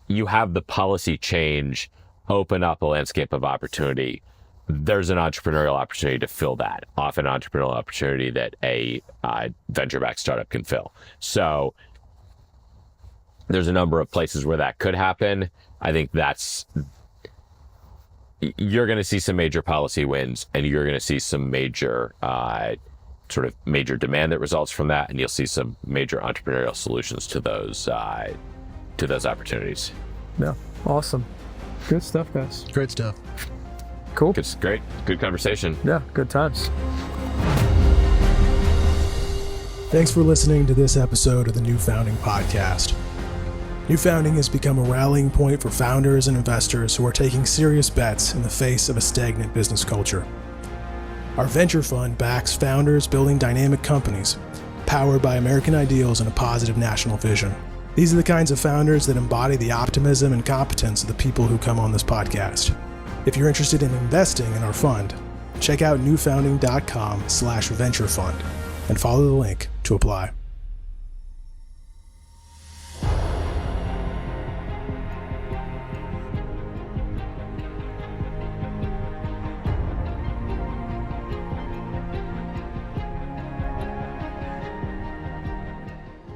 you have the policy change open up a landscape of opportunity. There's an entrepreneurial opportunity to fill that, often an entrepreneurial opportunity that a venture-backed startup can fill. So there's a number of places where that could happen. I think you're going to see some major policy wins, and you're going to see some major major demand that results from that, and you'll see some major entrepreneurial solutions to those opportunities. Yeah, awesome. Good stuff, guys. Great stuff. Cool. It's great. Good conversation. Yeah, good times. Thanks for listening to this episode of the New Founding Podcast. New Founding has become a rallying point for founders and investors who are taking serious bets in the face of a stagnant business culture. Our venture fund backs founders building dynamic companies, powered by American ideals and a positive national vision. These are the kinds of founders that embody the optimism and competence of the people who come on this podcast. If you're interested in investing in our fund, check out newfounding.com/venture fund and follow the link to apply.